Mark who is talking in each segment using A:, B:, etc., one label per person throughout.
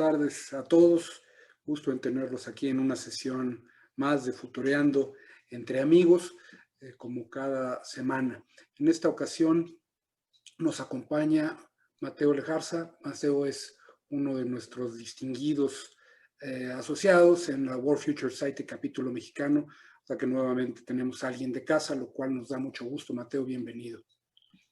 A: tardes a todos. Gusto en tenerlos aquí en una sesión más de Futureando entre amigos, como cada semana. En esta ocasión nos acompaña Mateo Lejarza. Mateo es uno de nuestros distinguidos asociados en la World Future Society capítulo mexicano, o sea que nuevamente tenemos a alguien de casa, lo cual nos da mucho gusto. Mateo, bienvenido.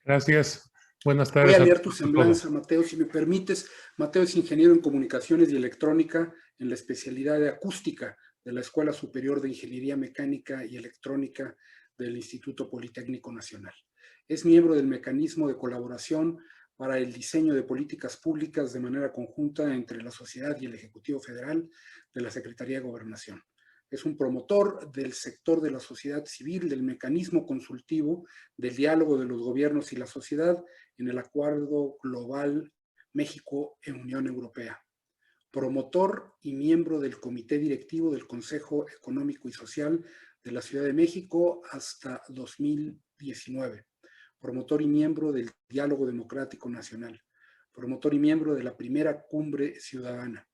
B: Gracias. Buenas tardes.
A: Voy a leer tu semblanza, Mateo, si me permites. Mateo es ingeniero en comunicaciones y electrónica en la especialidad de acústica de la Escuela Superior de Ingeniería Mecánica y Electrónica del Instituto Politécnico Nacional. Es miembro del mecanismo de colaboración para el diseño de políticas públicas de manera conjunta entre la sociedad y el Ejecutivo Federal de la Secretaría de Gobernación. Es un promotor del sector de la sociedad civil, del mecanismo consultivo, del diálogo de los gobiernos y la sociedad en el Acuerdo Global México en Unión Europea. Promotor y miembro del Comité Directivo del Consejo Económico y Social de la Ciudad de México hasta 2019. Promotor y miembro del Diálogo Democrático Nacional. Promotor y miembro de la primera Cumbre Ciudadana.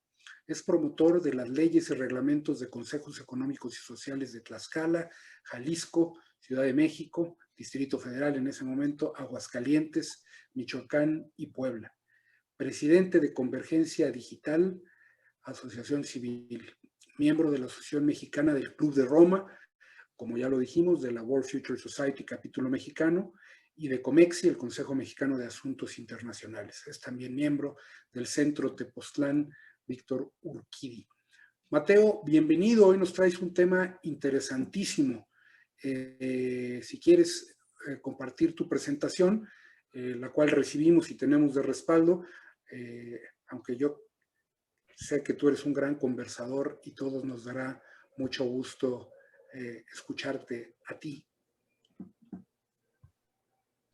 A: Es promotor de las leyes y reglamentos de consejos económicos y sociales de Tlaxcala, Jalisco, Ciudad de México, Distrito Federal en ese momento, Aguascalientes, Michoacán y Puebla. Presidente de Convergencia Digital, Asociación Civil. Miembro de la Asociación Mexicana del Club de Roma, como ya lo dijimos, de la World Future Society capítulo mexicano, y de COMEXI, el Consejo Mexicano de Asuntos Internacionales. Es también miembro del Centro Tepoztlán Víctor Urquidi. Mateo, bienvenido. Hoy nos traes un tema interesantísimo. Si quieres compartir tu presentación, la cual recibimos y tenemos de respaldo, aunque yo sé que tú eres un gran conversador y todos nos dará mucho gusto escucharte a ti.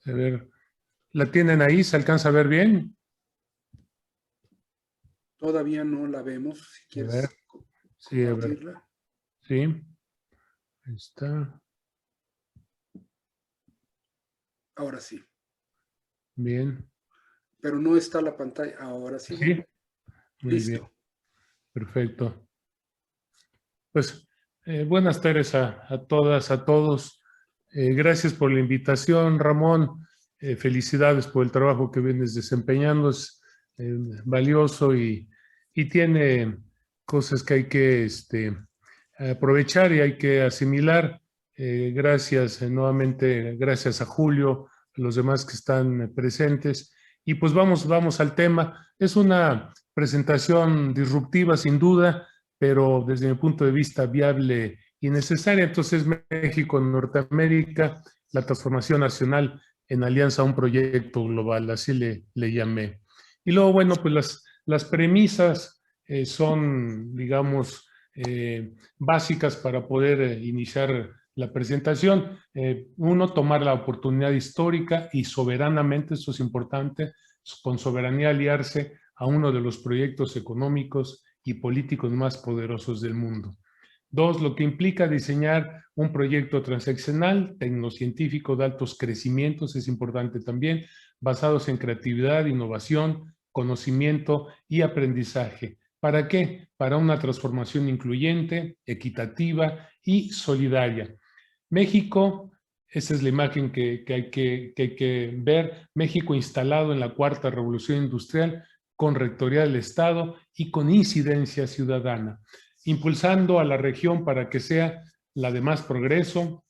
B: A ver, ¿la tienen ahí? ¿Se alcanza a ver bien?
A: Todavía no la vemos. Si quieres
B: sí,
A: compartirla.
B: a ver. Sí, ahí está.
A: Ahora sí.
B: Bien.
A: Pero no está la pantalla. Ahora sí.
B: Sí, muy
A: Listo.
B: bien. Perfecto. Pues buenas tardes a todas, a todos. Gracias por la invitación, Ramón. Felicidades por el trabajo que vienes desempeñando. Es valioso y tiene cosas que hay que aprovechar y hay que asimilar. Gracias nuevamente, gracias a Julio, a los demás que están presentes. Y pues vamos al tema. Es una presentación disruptiva, sin duda, pero desde mi punto de vista viable y necesaria. Entonces, México en Norteamérica, la transformación nacional en alianza a un proyecto global, así le llamé. Y luego, bueno, pues las premisas son, digamos, básicas para poder iniciar la presentación. Uno, tomar la oportunidad histórica y soberanamente, eso es importante, con soberanía aliarse a uno de los proyectos económicos y políticos más poderosos del mundo. Dos, lo que implica diseñar un proyecto transaccional, tecnocientífico de altos crecimientos, es importante también, basados en creatividad, innovación, conocimiento y aprendizaje. ¿Para qué? Para una transformación incluyente, equitativa y solidaria. México, esa es la imagen que hay que ver, México instalado en la cuarta revolución industrial, con rectoría del Estado y con incidencia ciudadana, impulsando a la región para que sea la de más progreso,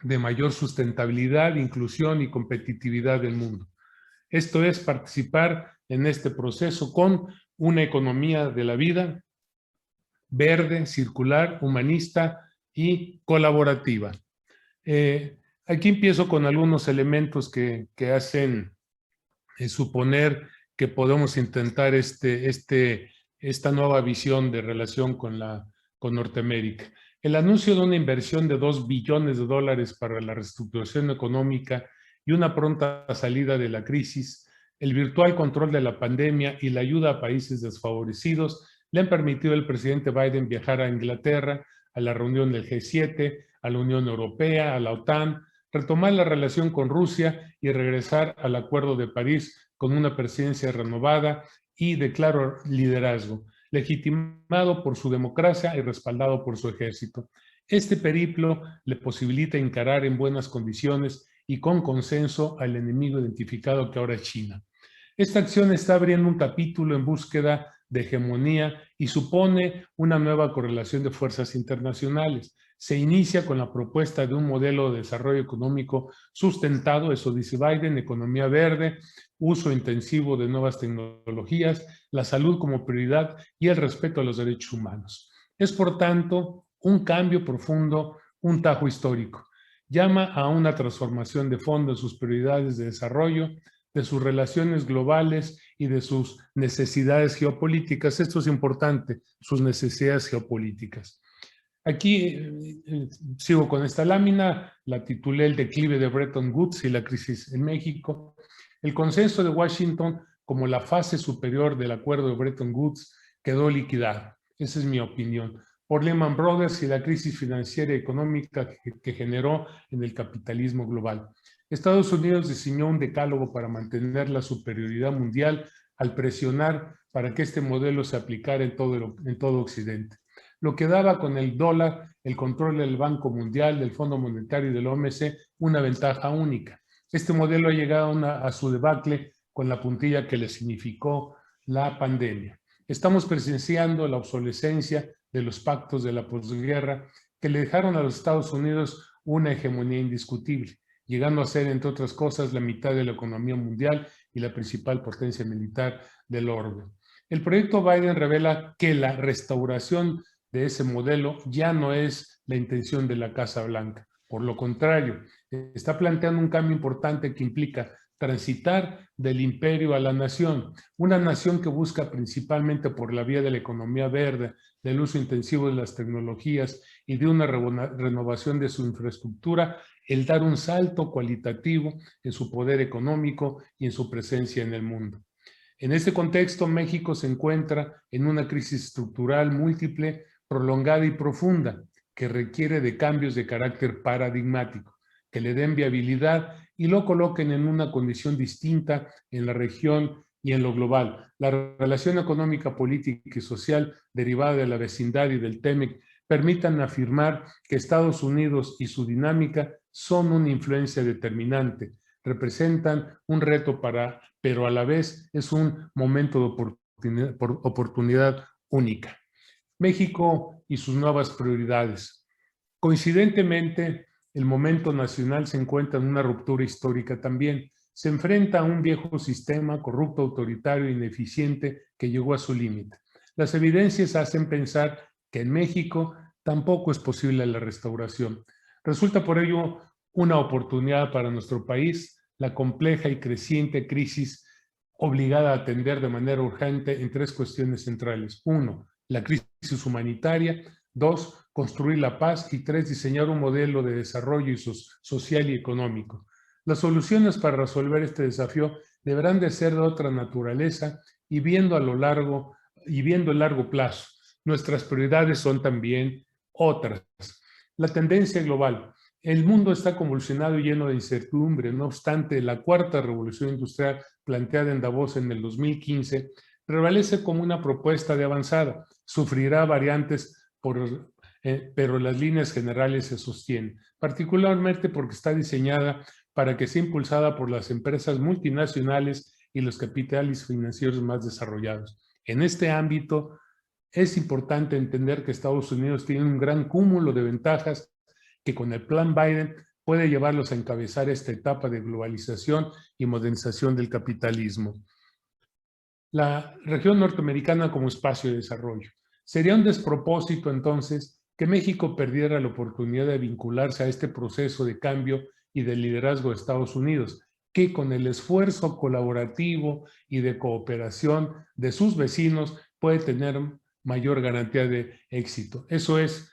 B: de mayor sustentabilidad, inclusión y competitividad del mundo. Esto es participar en este proceso con una economía de la vida verde, circular, humanista y colaborativa. Aquí empiezo con algunos elementos que hacen suponer que podemos intentar esta nueva visión de relación con Norteamérica. El anuncio de una inversión de $2 billones para la reestructuración económica y una pronta salida de la crisis, el virtual control de la pandemia y la ayuda a países desfavorecidos le han permitido al presidente Biden viajar a Inglaterra, a la reunión del G7, a la Unión Europea, a la OTAN, retomar la relación con Rusia y regresar al Acuerdo de París con una presidencia renovada y de claro liderazgo, legitimado por su democracia y respaldado por su ejército. Este periplo le posibilita encarar en buenas condiciones y con consenso al enemigo identificado que ahora es China. Esta acción está abriendo un capítulo en búsqueda de hegemonía y supone una nueva correlación de fuerzas internacionales. Se inicia con la propuesta de un modelo de desarrollo económico sustentado, eso dice Biden, economía verde, uso intensivo de nuevas tecnologías, la salud como prioridad y el respeto a los derechos humanos. Es, por tanto, un cambio profundo, un tajo histórico. Llama a una transformación de fondo en sus prioridades de desarrollo, de sus relaciones globales y de sus necesidades geopolíticas. Esto es importante, sus necesidades geopolíticas. Aquí sigo con esta lámina, la titulé El declive de Bretton Woods y la crisis en México. El consenso de Washington como la fase superior del acuerdo de Bretton Woods quedó liquidado. Esa es mi opinión. Por Lehman Brothers y la crisis financiera y económica que generó en el capitalismo global. Estados Unidos diseñó un decálogo para mantener la superioridad mundial al presionar para que este modelo se aplicara en todo Occidente. Lo que daba con el dólar, el control del Banco Mundial, del Fondo Monetario y del OMC, una ventaja única. Este modelo ha llegado a su debacle con la puntilla que le significó la pandemia. Estamos presenciando la obsolescencia de los pactos de la posguerra que le dejaron a los Estados Unidos una hegemonía indiscutible, llegando a ser, entre otras cosas, la mitad de la economía mundial y la principal potencia militar del orbe. El proyecto Biden revela que la restauración de ese modelo ya no es la intención de la Casa Blanca. Por lo contrario, está planteando un cambio importante que implica transitar del imperio a la nación, una nación que busca principalmente por la vía de la economía verde, del uso intensivo de las tecnologías y de una renovación de su infraestructura, el dar un salto cualitativo en su poder económico y en su presencia en el mundo. En este contexto, México se encuentra en una crisis estructural múltiple, prolongada y profunda, que requiere de cambios de carácter paradigmático, que le den viabilidad y lo coloquen en una condición distinta en la región y en lo global. La relación económica, política y social derivada de la vecindad y del TEMEC permitan afirmar que Estados Unidos y su dinámica son una influencia determinante, representan un reto pero a la vez es un momento de oportunidad única. México y sus nuevas prioridades. Coincidentemente, el momento nacional se encuentra en una ruptura histórica también. Se enfrenta a un viejo sistema corrupto, autoritario e ineficiente que llegó a su límite. Las evidencias hacen pensar que en México tampoco es posible la restauración. Resulta por ello una oportunidad para nuestro país la compleja y creciente crisis obligada a atender de manera urgente en tres cuestiones centrales. 1, la crisis humanitaria. 2, construir la paz. Y 3, diseñar un modelo de desarrollo social y económico. Las soluciones para resolver este desafío deberán de ser de otra naturaleza y viendo el largo plazo. Nuestras prioridades son también otras. La tendencia global. El mundo está convulsionado y lleno de incertidumbre. No obstante, la cuarta revolución industrial planteada en Davos en el 2015 prevalece como una propuesta de avanzada. Sufrirá variantes, pero las líneas generales se sostienen, particularmente porque está diseñada para que sea impulsada por las empresas multinacionales y los capitales financieros más desarrollados. En este ámbito, es importante entender que Estados Unidos tiene un gran cúmulo de ventajas que con el plan Biden puede llevarlos a encabezar esta etapa de globalización y modernización del capitalismo. La región norteamericana como espacio de desarrollo. Sería un despropósito entonces que México perdiera la oportunidad de vincularse a este proceso de cambio y de liderazgo de Estados Unidos, que con el esfuerzo colaborativo y de cooperación de sus vecinos puede tener mayor garantía de éxito. Eso es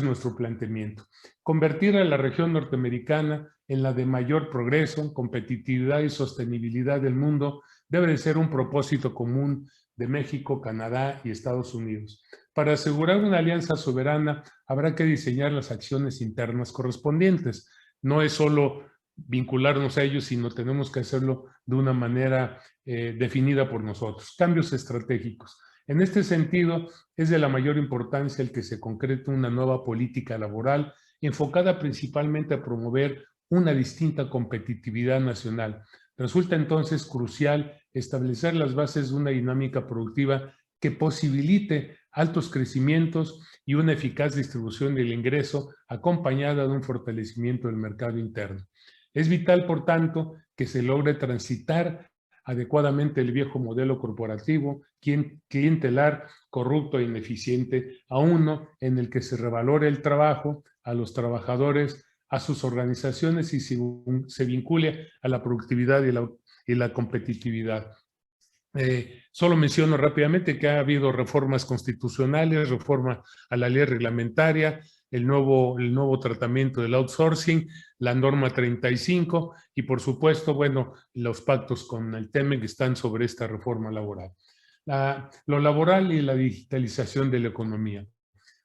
B: nuestro planteamiento. Convertir a la región norteamericana en la de mayor progreso, competitividad y sostenibilidad del mundo debe de ser un propósito común de México, Canadá y Estados Unidos. Para asegurar una alianza soberana, habrá que diseñar las acciones internas correspondientes. No es solo vincularnos a ellos, sino tenemos que hacerlo de una manera definida por nosotros. Cambios estratégicos. En este sentido, es de la mayor importancia el que se concrete una nueva política laboral enfocada principalmente a promover una distinta competitividad nacional. Resulta entonces crucial establecer las bases de una dinámica productiva que posibilite altos crecimientos y una eficaz distribución del ingreso acompañada de un fortalecimiento del mercado interno. Es vital, por tanto, que se logre transitar adecuadamente el viejo modelo corporativo, clientelar, corrupto e ineficiente, a uno en el que se revalore el trabajo, a los trabajadores, a sus organizaciones y se vincule a la productividad y la competitividad. Solo menciono rápidamente que ha habido reformas constitucionales, reforma a la ley reglamentaria, el nuevo tratamiento del outsourcing, la norma 35 y por supuesto, bueno, los pactos con el TEMEC están sobre esta reforma laboral. Lo laboral y la digitalización de la economía.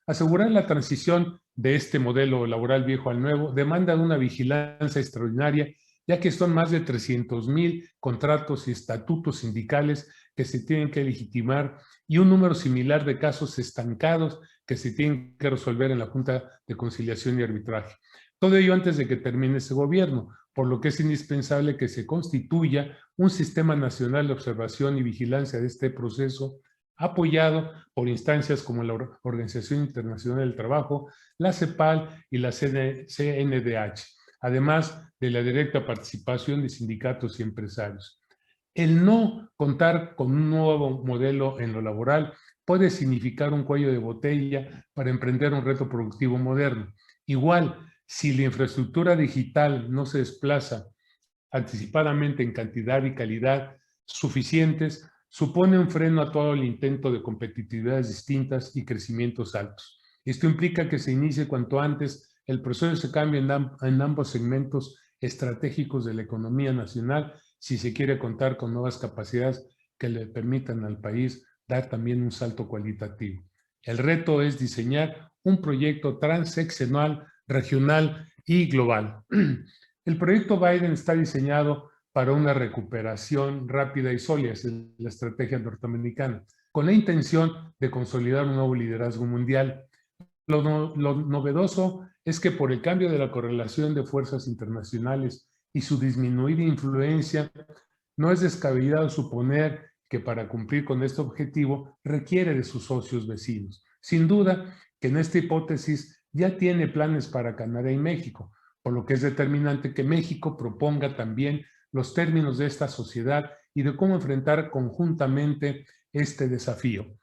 B: Asegurar la transición de este modelo laboral viejo al nuevo demanda de una vigilancia extraordinaria, ya que son más de 300,000 contratos y estatutos sindicales que se tienen que legitimar y un número similar de casos estancados que se tienen que resolver en la Junta de Conciliación y Arbitraje. Todo ello antes de que termine ese gobierno, por lo que es indispensable que se constituya un sistema nacional de observación y vigilancia de este proceso, apoyado por instancias como la Organización Internacional del Trabajo, la CEPAL y la CNDH, además de la directa participación de sindicatos y empresarios. El no contar con un nuevo modelo en lo laboral puede significar un cuello de botella para emprender un reto productivo moderno. Igual, si la infraestructura digital no se desplaza anticipadamente en cantidad y calidad suficientes, supone un freno a todo el intento de competitividades distintas y crecimientos altos. Esto implica que se inicie cuanto antes el proceso de cambio en ambos segmentos estratégicos de la economía nacional si se quiere contar con nuevas capacidades que le permitan al país dar también un salto cualitativo. El reto es diseñar un proyecto transeccional, regional y global. El proyecto Biden está diseñado para una recuperación rápida y sólida, es la estrategia norteamericana, con la intención de consolidar un nuevo liderazgo mundial. Lo novedoso es que por el cambio de la correlación de fuerzas internacionales y su disminuida influencia, no es descabellado suponer que para cumplir con este objetivo requiere de sus socios vecinos. Sin duda que en esta hipótesis ya tiene planes para Canadá y México, por lo que es determinante que México proponga también los términos de esta sociedad y de cómo enfrentar conjuntamente este desafío.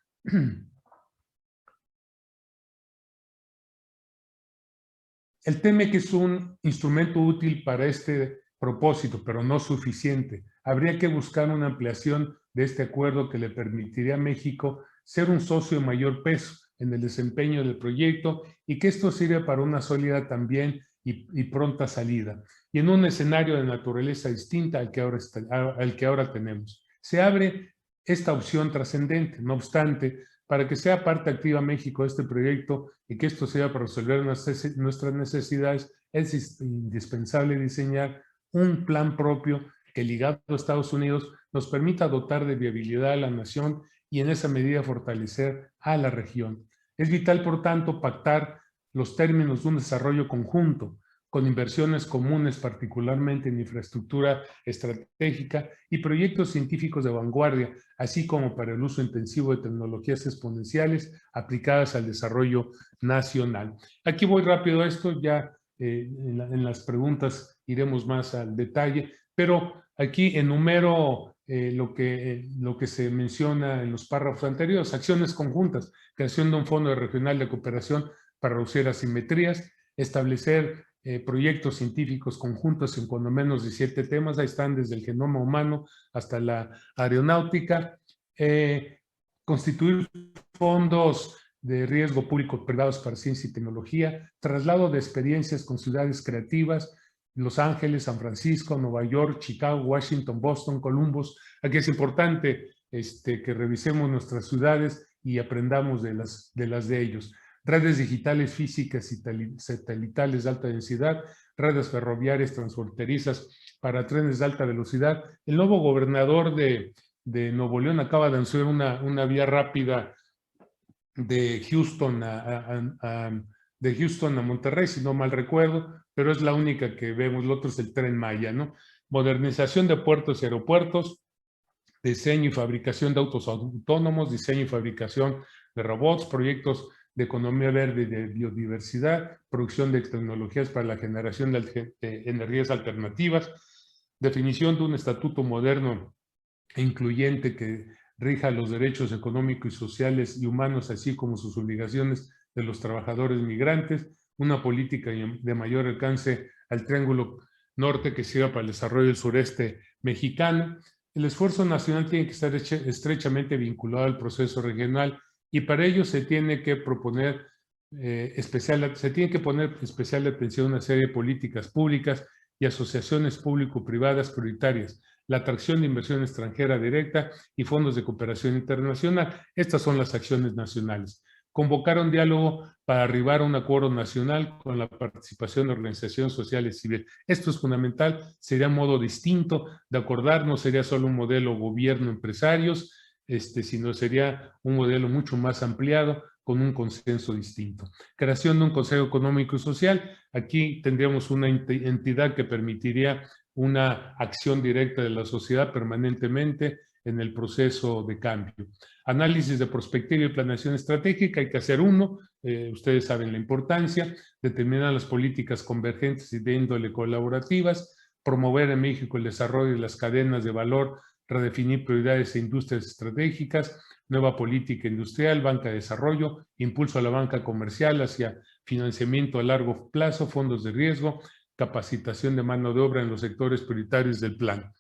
B: El TEMEC es un instrumento útil para este propósito, pero no suficiente. Habría que buscar una ampliación de este acuerdo que le permitiría a México ser un socio de mayor peso en el desempeño del proyecto y que esto sirva para una sólida también y pronta salida, y en un escenario de naturaleza distinta al que ahora tenemos. Se abre esta opción trascendente, no obstante, para que sea parte activa México de este proyecto y que esto sea para resolver nuestras necesidades, es indispensable diseñar un plan propio que, ligado a Estados Unidos, nos permita dotar de viabilidad a la nación y en esa medida fortalecer a la región. Es vital, por tanto, pactar los términos de un desarrollo conjunto, con inversiones comunes, particularmente en infraestructura estratégica y proyectos científicos de vanguardia, así como para el uso intensivo de tecnologías exponenciales aplicadas al desarrollo nacional. Aquí voy rápido a esto, ya en las preguntas iremos más al detalle, pero aquí enumero lo que se menciona en los párrafos anteriores: acciones conjuntas, creación de un fondo regional de cooperación para reducir asimetrías, establecer proyectos científicos conjuntos en cuando menos 17 temas, ahí están desde el genoma humano hasta la aeronáutica, constituir fondos de riesgo público-privados para ciencia y tecnología, traslado de experiencias con ciudades creativas, Los Ángeles, San Francisco, Nueva York, Chicago, Washington, Boston, Columbus. Aquí es importante que revisemos nuestras ciudades y aprendamos de las de ellos. redes digitales físicas y satelitales de alta densidad, redes ferroviarias transfronterizas para trenes de alta velocidad. El nuevo gobernador de Nuevo León acaba de anunciar una vía rápida de Houston de Houston a Monterrey, si no mal recuerdo, pero es la única que vemos. El otro es el Tren Maya, ¿no? Modernización de puertos y aeropuertos, diseño y fabricación de autos autónomos, diseño y fabricación de robots, proyectos de economía verde y de biodiversidad, producción de tecnologías para la generación de energías alternativas, definición de un estatuto moderno e incluyente que rija los derechos económicos y sociales y humanos, así como sus obligaciones de los trabajadores migrantes, una política de mayor alcance al Triángulo Norte que sirva para el desarrollo del sureste mexicano. El esfuerzo nacional tiene que estar estrechamente vinculado al proceso regional y para ello se tiene que poner especial atención a una serie de políticas públicas y asociaciones público-privadas prioritarias, la atracción de inversión extranjera directa y fondos de cooperación internacional. Estas son las acciones nacionales. Convocar un diálogo para arribar a un acuerdo nacional con la participación de organizaciones sociales civiles. Esto es fundamental, sería un modo distinto de acordar, no sería solo un modelo gobierno-empresarios, sino sería un modelo mucho más ampliado con un consenso distinto. Creación de un Consejo Económico y Social. Aquí tendríamos una entidad que permitiría una acción directa de la sociedad permanentemente en el proceso de cambio. Análisis de perspectiva y planeación estratégica, hay que hacer uno, ustedes saben la importancia, determinar las políticas convergentes y de índole colaborativas, promover en México el desarrollo de las cadenas de valor, redefinir prioridades e industrias estratégicas, nueva política industrial, banca de desarrollo, impulso a la banca comercial hacia financiamiento a largo plazo, fondos de riesgo, capacitación de mano de obra en los sectores prioritarios del plan.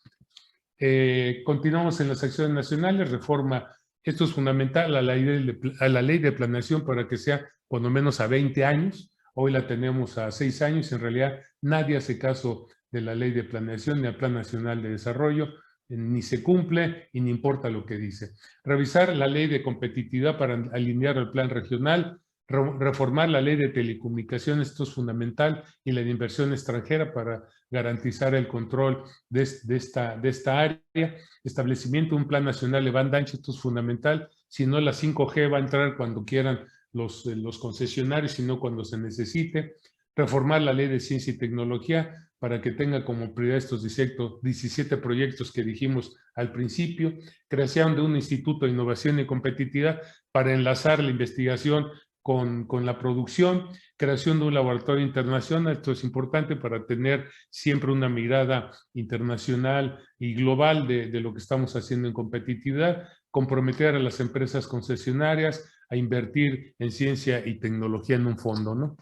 B: Continuamos en las acciones nacionales, reforma, esto es fundamental, a la ley de planeación para que sea cuando menos a 20 años, hoy la tenemos a 6 años, en realidad nadie hace caso de la ley de planeación ni al Plan Nacional de Desarrollo, ni se cumple y ni importa lo que dice. Revisar la ley de competitividad para alinear el plan regional, reformar la ley de telecomunicaciones, esto es fundamental, y la de inversión extranjera para garantizar el control de esta área, establecimiento de un plan nacional de banda ancha, esto es fundamental, si no la 5G va a entrar cuando quieran los concesionarios, sino cuando se necesite, reformar la ley de ciencia y tecnología para que tenga como prioridad estos 17 proyectos que dijimos al principio, creación de un instituto de innovación y competitividad para enlazar la investigación con la producción, creación de un laboratorio internacional, esto es importante para tener siempre una mirada internacional y global de lo que estamos haciendo en competitividad, comprometer a las empresas concesionarias a invertir en ciencia y tecnología en un fondo, ¿no?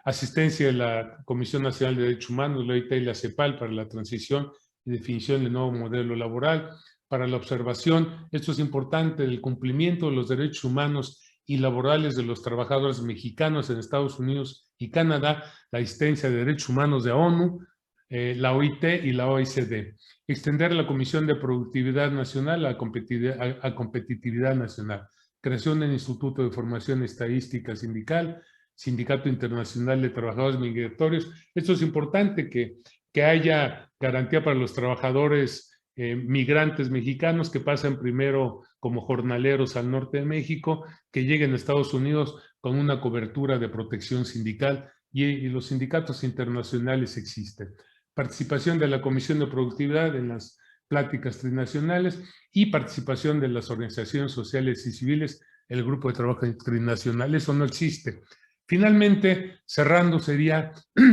B: Asistencia de la Comisión Nacional de Derechos Humanos, la OIT y la CEPAL para la transición y definición del nuevo modelo laboral, para la observación, esto es importante, el cumplimiento de los derechos humanos y laborales de los trabajadores mexicanos en Estados Unidos y Canadá, la asistencia de derechos humanos de ONU, la OIT y la OECD. Extender la Comisión de Productividad Nacional a competitividad nacional. Creación del Instituto de Formación Estadística Sindical, Sindicato Internacional de Trabajadores Migratorios. Esto es importante, que haya garantía para los trabajadores migrantes mexicanos que pasan primero como jornaleros al norte de México, que lleguen a Estados Unidos con una cobertura de protección sindical y los sindicatos internacionales existen. Participación de la Comisión de Productividad en las pláticas trinacionales y participación de las organizaciones sociales y civiles, el grupo de trabajo trinacional. Eso no existe. Finalmente, cerrando, sería,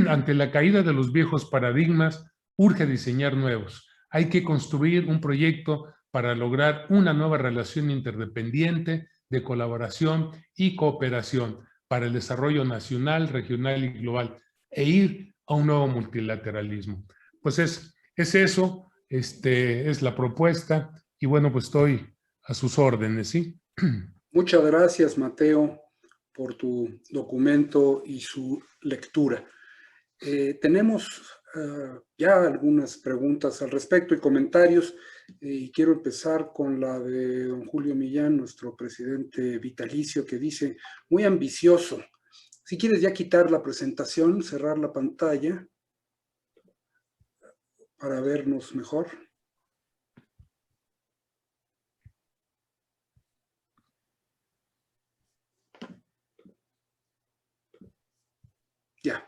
B: ante la caída de los viejos paradigmas, urge diseñar nuevos. Hay que construir un proyecto para lograr una nueva relación interdependiente de colaboración y cooperación para el desarrollo nacional, regional y global e ir a un nuevo multilateralismo. Pues es eso, es la propuesta y bueno, pues estoy a sus órdenes, ¿sí?
A: Muchas gracias, Mateo, por tu documento y su lectura. Tenemos ya algunas preguntas al respecto y comentarios, y quiero empezar con la de don Julio Millán, nuestro presidente vitalicio, que dice, muy ambicioso. Si quieres ya quitar la presentación, cerrar la pantalla para vernos mejor. Ya.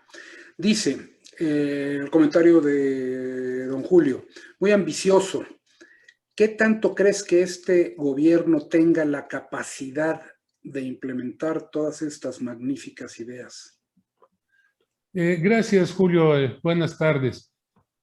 A: Dice el comentario de don Julio, muy ambicioso. ¿Qué tanto crees que este gobierno tenga la capacidad de implementar todas estas magníficas ideas?
B: Gracias, Julio. Buenas tardes.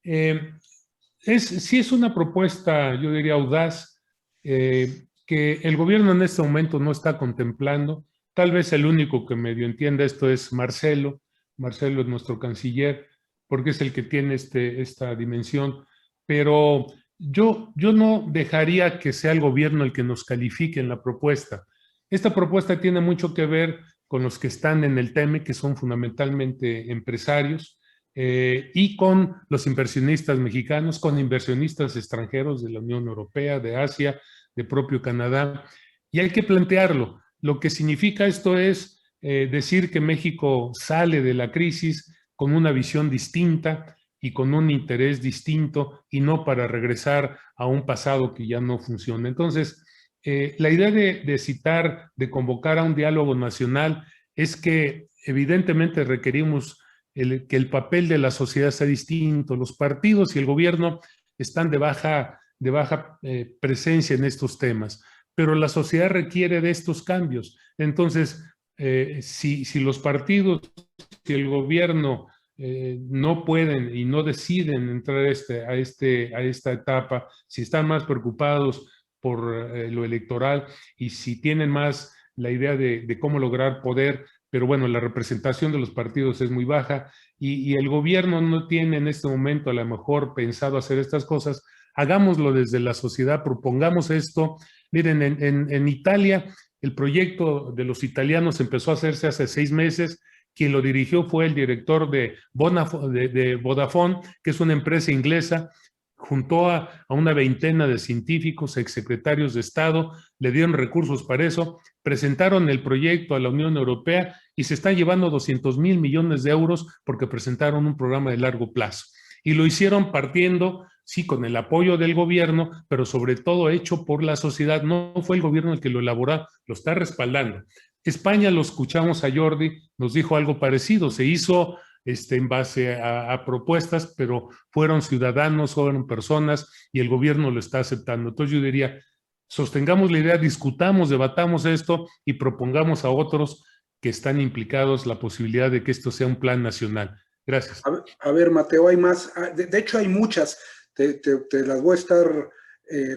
B: Sí es una propuesta, yo diría, audaz, que el gobierno en este momento no está contemplando. Tal vez el único que medio entienda esto es Marcelo. Marcelo es nuestro canciller, porque es el que tiene esta dimensión. Pero yo no dejaría que sea el gobierno el que nos califique en la propuesta. Esta propuesta tiene mucho que ver con los que están en el TEMEC, que son fundamentalmente empresarios, y con los inversionistas mexicanos, con inversionistas extranjeros de la Unión Europea, de Asia, de propio Canadá. Y hay que plantearlo. Lo que significa esto es decir que México sale de la crisis con una visión distinta y con un interés distinto y no para regresar a un pasado que ya no funciona. Entonces, la idea de citar, de convocar a un diálogo nacional es que evidentemente requerimos que el papel de la sociedad sea distinto. Los partidos y el gobierno están de baja presencia en estos temas, pero la sociedad requiere de estos cambios. Entonces, si los partidos, si el gobierno no pueden y no deciden entrar a esta etapa, si están más preocupados por lo electoral y si tienen más la idea de cómo lograr poder, pero bueno, la representación de los partidos es muy baja y el gobierno no tiene en este momento a lo mejor pensado hacer estas cosas, hagámoslo desde la sociedad, propongamos esto. Miren, en Italia, el proyecto de los italianos empezó a hacerse hace 6 meses. Quien lo dirigió fue el director de Vodafone, que es una empresa inglesa. Juntó a una veintena de científicos, exsecretarios de Estado, le dieron recursos para eso, presentaron el proyecto a la Unión Europea y se están llevando 200,000 millones de euros porque presentaron un programa de largo plazo. Y lo hicieron partiendo, sí, con el apoyo del gobierno, pero sobre todo hecho por la sociedad. No fue el gobierno el que lo elaboró, lo está respaldando. España, lo escuchamos a Jordi, nos dijo algo parecido, se hizo en base a propuestas, pero fueron ciudadanos, fueron personas y el gobierno lo está aceptando. Entonces yo diría, sostengamos la idea, discutamos, debatamos esto y propongamos a otros que están implicados la posibilidad de que esto sea un plan nacional. Gracias.
A: A ver, Mateo, hay más. De hecho, hay muchas. Te las voy a estar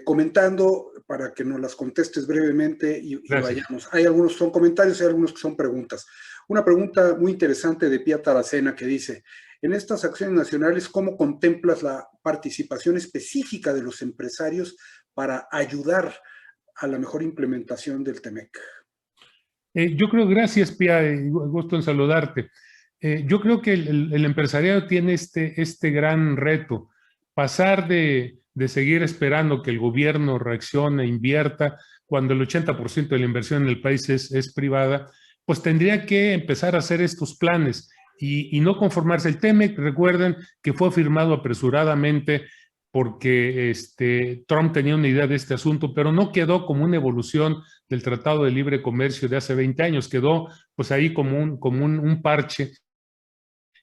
A: comentando para que nos las contestes brevemente y vayamos. Hay algunos que son comentarios y hay algunos que son preguntas. Una pregunta muy interesante de Pia Taracena que dice, en estas acciones nacionales, ¿cómo contemplas la participación específica de los empresarios para ayudar a la mejor implementación del TEMEC?
B: Yo creo, gracias Pia, gusto en saludarte. Yo creo que el empresariado tiene este gran reto, pasar de seguir esperando que el gobierno reaccione, invierta, cuando el 80% de la inversión en el país es privada, pues tendría que empezar a hacer estos planes y no conformarse. El TEMEC, recuerden que fue firmado apresuradamente porque Trump tenía una idea de este asunto, pero no quedó como una evolución del Tratado de Libre Comercio de hace 20 años, quedó pues ahí como un parche.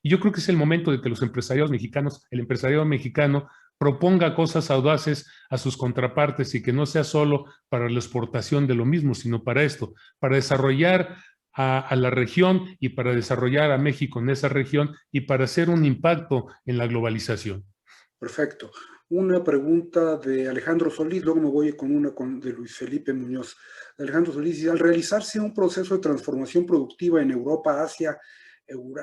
B: Y yo creo que es el momento de que los empresarios mexicanos, el empresariado mexicano, proponga cosas audaces a sus contrapartes y que no sea solo para la exportación de lo mismo, sino para esto, para desarrollar a la región y para desarrollar a México en esa región y para hacer un impacto en la globalización.
A: Perfecto. Una pregunta de Alejandro Solís, luego me voy con una de Luis Felipe Muñoz. Alejandro Solís dice, al realizarse un proceso de transformación productiva en Europa, Asia,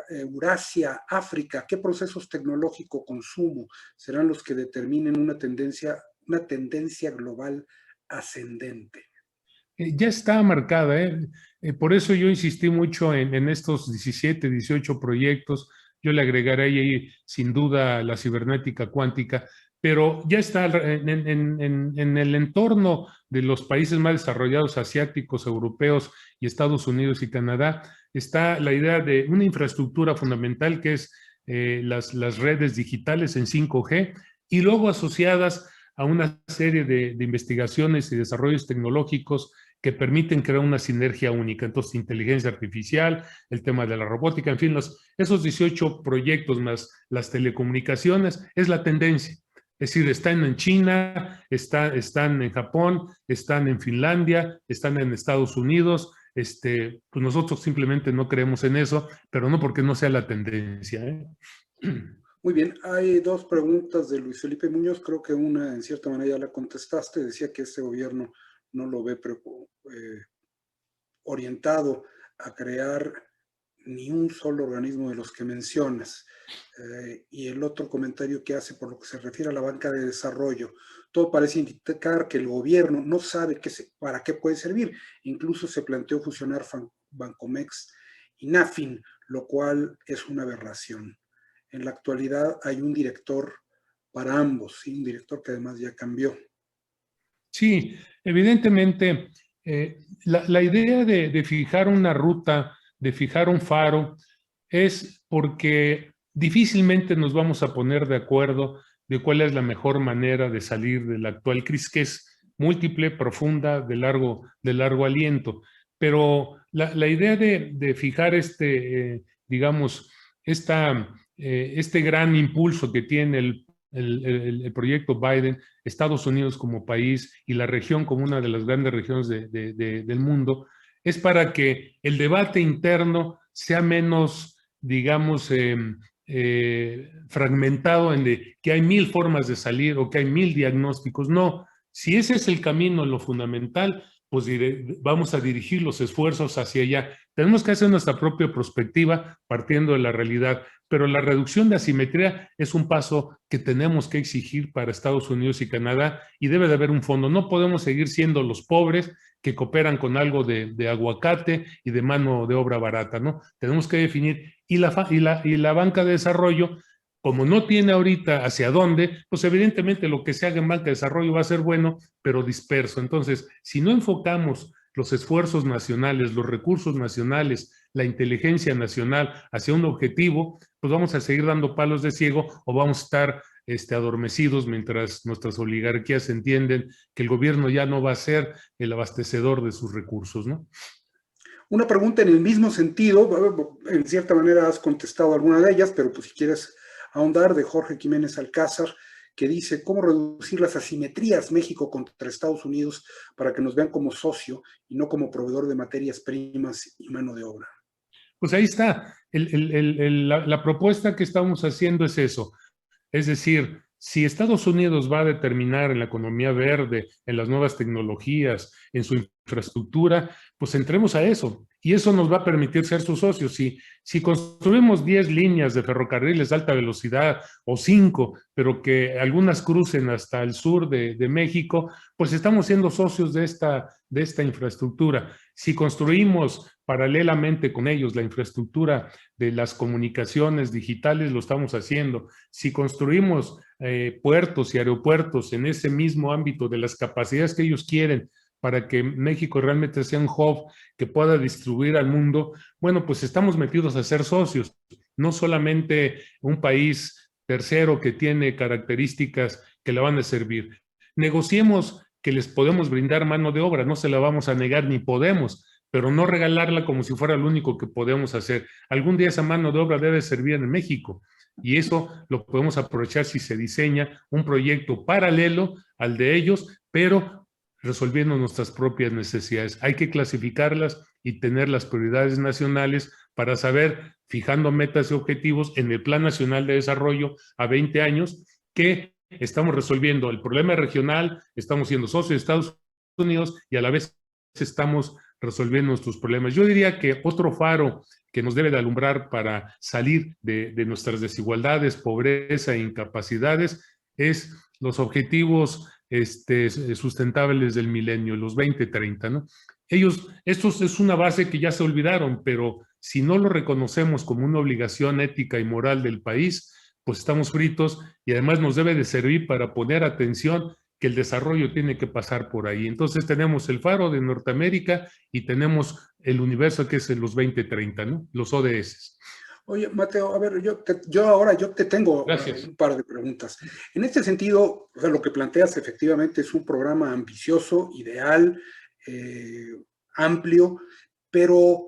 A: Eurasia, África, ¿qué procesos tecnológico-consumo serán los que determinen una tendencia global ascendente?
B: Ya está marcada, por eso yo insistí mucho en estos 17, 18 proyectos yo le agregaré ahí sin duda la cibernética cuántica, pero ya está en el entorno de los países más desarrollados, asiáticos, europeos y Estados Unidos y Canadá, está la idea de una infraestructura fundamental que es las redes digitales en 5G y luego asociadas a una serie de investigaciones y desarrollos tecnológicos que permiten crear una sinergia única. Entonces, inteligencia artificial, el tema de la robótica, en fin, esos 18 proyectos más las telecomunicaciones es la tendencia. Es decir, están en China, están en Japón, están en Finlandia, están en Estados Unidos. Pues nosotros simplemente no creemos en eso, pero no porque no sea la tendencia, ¿eh?
A: Muy bien, hay dos preguntas de Luis Felipe Muñoz, creo que una en cierta manera ya la contestaste, decía que este gobierno no lo ve orientado a crear ni un solo organismo de los que mencionas. Y el otro comentario que hace por lo que se refiere a la banca de desarrollo, todo parece indicar que el gobierno no sabe para qué puede servir. Incluso se planteó fusionar Bancomext y Nafin, lo cual es una aberración. En la actualidad hay un director para ambos, ¿sí? Un director que además ya cambió.
B: Sí, evidentemente, la idea de fijar una ruta, de fijar un faro, es porque difícilmente nos vamos a poner de acuerdo de cuál es la mejor manera de salir de la actual crisis, que es múltiple, profunda, de largo aliento. Pero la idea de fijar digamos, este gran impulso que tiene el proyecto Biden, Estados Unidos como país y la región como una de las grandes regiones del mundo, es para que el debate interno sea menos, digamos, fragmentado en que hay 1000 formas de salir o que hay 1000 diagnósticos. No, si ese es el camino, lo fundamental, pues vamos a dirigir los esfuerzos hacia allá. Tenemos que hacer nuestra propia perspectiva partiendo de la realidad, pero la reducción de asimetría es un paso que tenemos que exigir para Estados Unidos y Canadá y debe de haber un fondo. No podemos seguir siendo los pobres que cooperan con algo de aguacate y de mano de obra barata, ¿no? Tenemos que definir, y la banca de desarrollo, como no tiene ahorita hacia dónde, pues evidentemente lo que se haga en banca de desarrollo va a ser bueno, pero disperso. Entonces, si no enfocamos los esfuerzos nacionales, los recursos nacionales, la inteligencia nacional hacia un objetivo, pues vamos a seguir dando palos de ciego o vamos a estar adormecidos mientras nuestras oligarquías entienden que el gobierno ya no va a ser el abastecedor de sus recursos, ¿no?
A: Una pregunta en el mismo sentido, en cierta manera has contestado alguna de ellas, pero pues si quieres ahondar, de Jorge Jiménez Alcázar, que dice, ¿cómo reducir las asimetrías México contra Estados Unidos para que nos vean como socio y no como proveedor de materias primas y mano de obra?
B: Pues ahí está. La propuesta que estamos haciendo es eso. Es decir, si Estados Unidos va a determinar en la economía verde, en las nuevas tecnologías, en su infraestructura, pues entremos a eso. Y eso nos va a permitir ser sus socios. Si construimos 10 líneas de ferrocarriles de alta velocidad o 5, pero que algunas crucen hasta el sur de México, pues estamos siendo socios de esta infraestructura. Si construimos paralelamente con ellos la infraestructura de las comunicaciones digitales, lo estamos haciendo. Si construimos puertos y aeropuertos en ese mismo ámbito de las capacidades que ellos quieren para que México realmente sea un hub que pueda distribuir al mundo, bueno, pues estamos metidos a ser socios, no solamente un país tercero que tiene características que le van a servir. Negociemos que les podemos brindar mano de obra, no se la vamos a negar ni podemos, pero no regalarla como si fuera lo único que podemos hacer. Algún día esa mano de obra debe servir en México y eso lo podemos aprovechar si se diseña un proyecto paralelo al de ellos, pero resolviendo nuestras propias necesidades. Hay que clasificarlas y tener las prioridades nacionales para saber, fijando metas y objetivos en el Plan Nacional de Desarrollo a 20 años, que estamos resolviendo el problema regional, estamos siendo socios de Estados Unidos y a la vez estamos resolviendo nuestros problemas. Yo diría que otro faro que nos debe de alumbrar para salir de nuestras desigualdades, pobreza e incapacidades es los objetivos sustentables del milenio, los 2030, ¿no? Estos es una base que ya se olvidaron, pero si no lo reconocemos como una obligación ética y moral del país, pues estamos fritos y además nos debe de servir para poner atención que el desarrollo tiene que pasar por ahí. Entonces tenemos el Faro de Norteamérica y tenemos el universo que es en los 2030, ¿no? Los ODS.
A: Oye, Mateo, a ver, yo te tengo un par de preguntas. En este sentido, o sea, lo que planteas efectivamente es un programa ambicioso, ideal, amplio, pero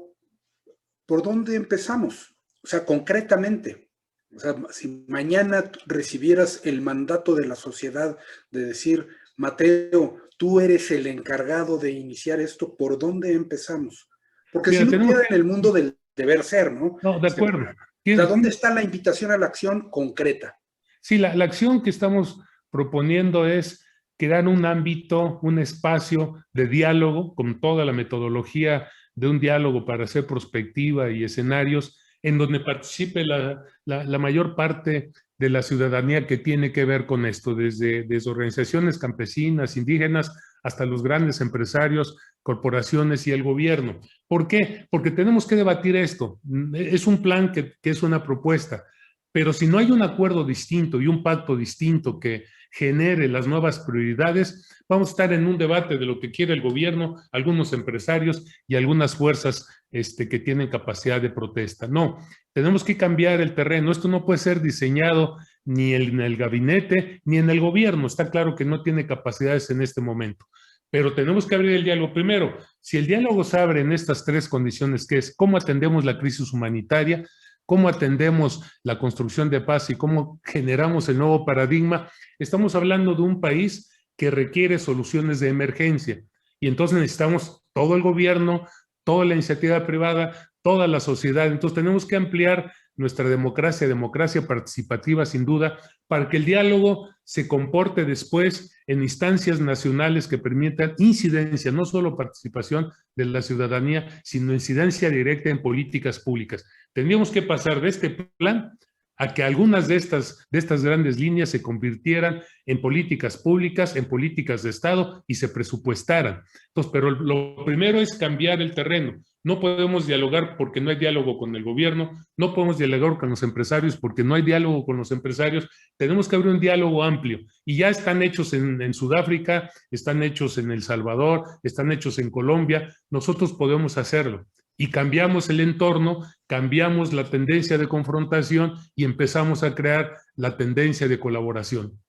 A: ¿por dónde empezamos? O sea, concretamente, o sea, si mañana recibieras el mandato de la sociedad de decir, Mateo, tú eres el encargado de iniciar esto, ¿por dónde empezamos? Porque mira, si no queda en el mundo del deber ser, ¿no?
B: No, de acuerdo.
A: O sea, ¿dónde está la invitación a la acción concreta?
B: Sí, la acción que estamos proponiendo es crear un ámbito, un espacio de diálogo con toda la metodología de un diálogo para hacer prospectiva y escenarios en donde participe la mayor parte de la ciudadanía que tiene que ver con esto, desde organizaciones campesinas, indígenas, hasta los grandes empresarios, corporaciones y el gobierno. ¿Por qué? Porque tenemos que debatir esto. Es un plan que es una propuesta, pero si no hay un acuerdo distinto y un pacto distinto que genere las nuevas prioridades, vamos a estar en un debate de lo que quiere el gobierno, algunos empresarios y algunas fuerzas que tienen capacidad de protesta. No, tenemos que cambiar el terreno. Esto no puede ser diseñado ni en el gabinete ni en el gobierno. Está claro que no tiene capacidades en este momento. Pero tenemos que abrir el diálogo. Primero, si el diálogo se abre en estas tres condiciones, que es cómo atendemos la crisis humanitaria, cómo atendemos la construcción de paz y cómo generamos el nuevo paradigma, estamos hablando de un país que requiere soluciones de emergencia. Y entonces necesitamos todo el gobierno, toda la iniciativa privada, toda la sociedad. Entonces tenemos que ampliar nuestra democracia participativa sin duda, para que el diálogo se comporte después en instancias nacionales que permitan incidencia, no solo participación de la ciudadanía, sino incidencia directa en políticas públicas. Tendríamos que pasar de este plan a que algunas de estas grandes líneas se convirtieran en políticas públicas, en políticas de Estado y se presupuestaran. Entonces, pero lo primero es cambiar el terreno. No podemos dialogar porque no hay diálogo con el gobierno, no podemos dialogar con los empresarios porque no hay diálogo con los empresarios. Tenemos que abrir un diálogo amplio y ya están hechos en Sudáfrica, están hechos en El Salvador, están hechos en Colombia. Nosotros podemos hacerlo. Y cambiamos el entorno, cambiamos la tendencia de confrontación y empezamos a crear la tendencia de colaboración.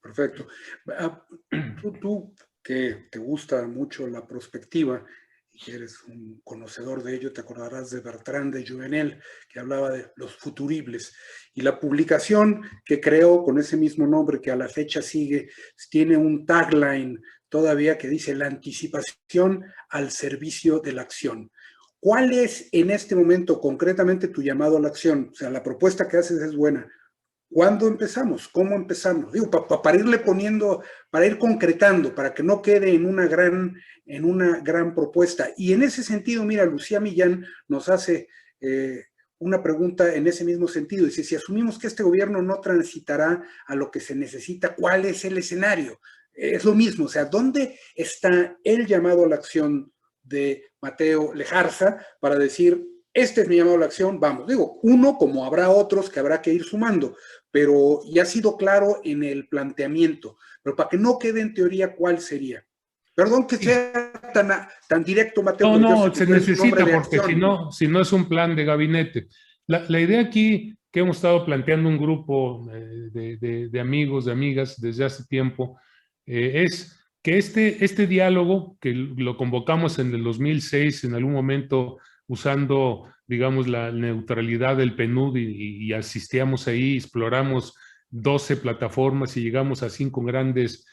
A: Perfecto. Tú que te gusta mucho la prospectiva y que eres un conocedor de ello, te acordarás de Bertrand de Juvenel, que hablaba de los futuribles. Y la publicación que creó con ese mismo nombre, que a la fecha sigue, tiene un tagline todavía que dice: la anticipación al servicio de la acción. ¿Cuál es en este momento concretamente tu llamado a la acción? O sea, la propuesta que haces es buena. ¿Cuándo empezamos? ¿Cómo empezamos? Digo, para irle poniendo, para ir concretando, para que no quede en una gran propuesta. Y en ese sentido, mira, Lucía Millán nos hace una pregunta en ese mismo sentido. Dice, si asumimos que este gobierno no transitará a lo que se necesita, ¿cuál es el escenario? Es lo mismo, o sea, ¿dónde está el llamado a la acción de Mateo Lejarza para decir, este es mi llamado a la acción, vamos? Digo, uno, como habrá otros que habrá que ir sumando, pero ya ha sido claro en el planteamiento. Pero para que no quede en teoría, ¿cuál sería? Perdón que sea tan directo, Mateo.
B: No, se necesita porque si no es un plan de gabinete. La idea aquí que hemos estado planteando un grupo de amigos, de amigas desde hace tiempo, es que este diálogo, que lo convocamos en el 2006, en algún momento usando, digamos, la neutralidad del PNUD y asistíamos ahí, exploramos 12 plataformas y llegamos a 5 grandes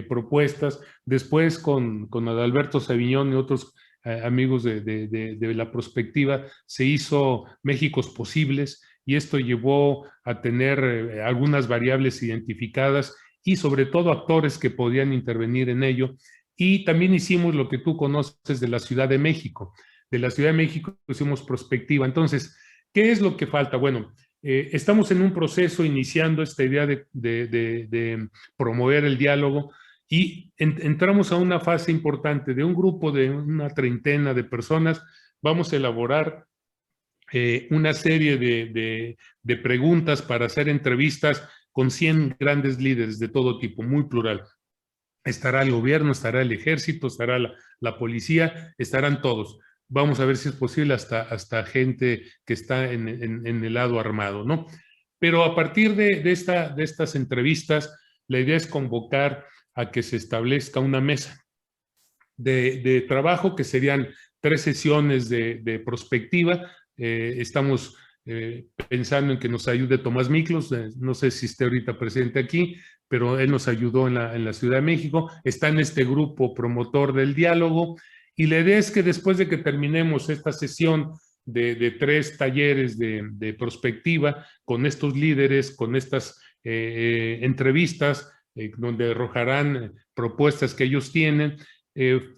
B: propuestas. Después con Adalberto Saviñón y otros amigos de la prospectiva se hizo Méxicos Posibles y esto llevó a tener algunas variables identificadas y sobre todo actores que podían intervenir en ello. Y también hicimos lo que tú conoces de la Ciudad de México. De la Ciudad de México hicimos prospectiva. Entonces, ¿qué es lo que falta? Bueno, estamos en un proceso iniciando esta idea de promover el diálogo y entramos a una fase importante de un grupo de una treintena de personas. Vamos a elaborar una serie de preguntas para hacer entrevistas con 100 grandes líderes de todo tipo, muy plural. Estará el gobierno, estará el ejército, estará la policía, estarán todos. Vamos a ver si es posible hasta gente que está en el lado armado, ¿no? Pero a partir de estas entrevistas, la idea es convocar a que se establezca una mesa de trabajo, que serían 3 sesiones de prospectiva. Estamos pensando en que nos ayude Tomás Miklos, no sé si esté ahorita presente aquí, pero él nos ayudó en la Ciudad de México, está en este grupo promotor del diálogo, y la idea es que después de que terminemos esta sesión de 3 talleres de prospectiva con estos líderes, con estas entrevistas, donde arrojarán propuestas que ellos tienen,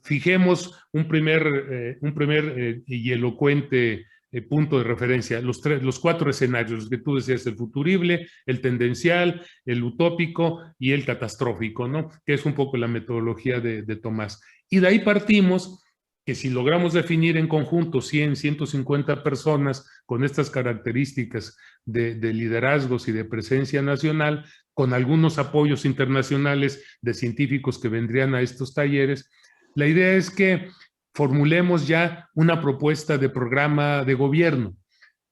B: fijemos un primer y elocuente punto de referencia, los 4 escenarios que tú decías: el futurible, el tendencial, el utópico y el catastrófico, ¿no? Que es un poco la metodología de Tomás. Y de ahí partimos que si logramos definir en conjunto 100, 150 personas con estas características de liderazgos y de presencia nacional, con algunos apoyos internacionales de científicos que vendrían a estos talleres, la idea es que formulemos ya una propuesta de programa de gobierno,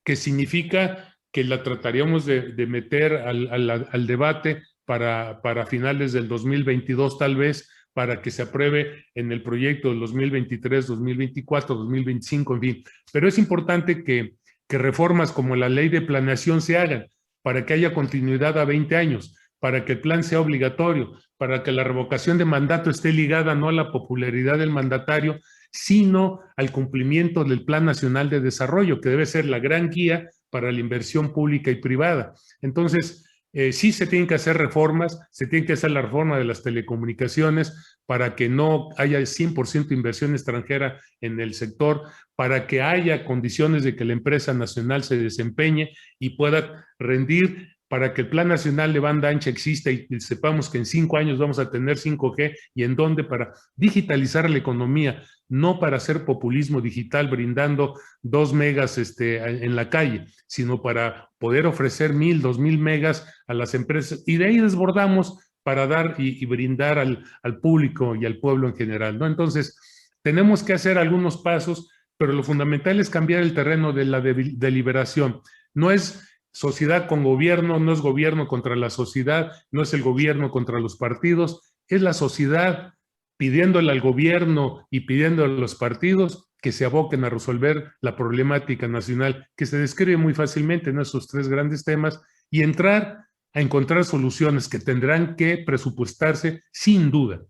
B: que significa que la trataríamos de meter al debate para finales del 2022 tal vez, para que se apruebe en el proyecto del 2023, 2024, 2025, en fin. Pero es importante que reformas como la ley de planeación se hagan, para que haya continuidad a 20 años, para que el plan sea obligatorio, para que la revocación de mandato esté ligada no a la popularidad del mandatario, sino al cumplimiento del Plan Nacional de Desarrollo, que debe ser la gran guía para la inversión pública y privada. Entonces, sí se tienen que hacer reformas, se tiene que hacer la reforma de las telecomunicaciones para que no haya 100% inversión extranjera en el sector, para que haya condiciones de que la empresa nacional se desempeñe y pueda rendir, para que el Plan Nacional de Banda Ancha exista y sepamos que en 5 años vamos a tener 5G, y en dónde, para digitalizar la economía, no para hacer populismo digital brindando 2 megas en la calle, sino para poder ofrecer 1,000, 2,000 megas a las empresas, y de ahí desbordamos para dar y brindar al público y al pueblo en general, ¿no? Entonces, tenemos que hacer algunos pasos, pero lo fundamental es cambiar el terreno de la deliberación. No es sociedad con gobierno, no es gobierno contra la sociedad, no es el gobierno contra los partidos, es la sociedad pidiéndole al gobierno y pidiéndole a los partidos que se aboquen a resolver la problemática nacional, que se describe muy fácilmente en esos 3 grandes temas, y entrar a encontrar soluciones que tendrán que presupuestarse sin duda.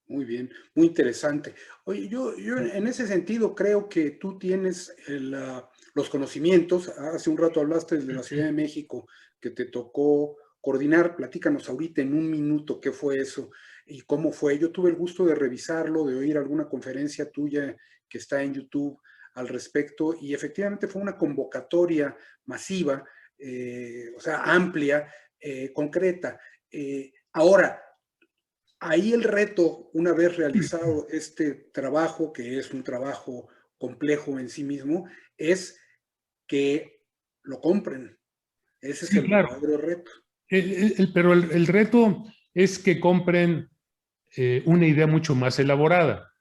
A: Muy bien, muy interesante. Oye, yo en ese sentido creo que tú tienes los conocimientos. Hace un rato hablaste de la Ciudad de México, que te tocó coordinar. Platícanos ahorita en 1 minuto qué fue eso y cómo fue. Yo tuve el gusto de revisarlo, de oír alguna conferencia tuya que está en YouTube al respecto, y efectivamente fue una convocatoria masiva, o sea, amplia, concreta. Ahora, ahí el reto, una vez realizado este trabajo, que es un trabajo complejo en sí mismo, es que lo compren. Ese es el verdadero reto.
B: Pero el reto es que compren una idea mucho más elaborada.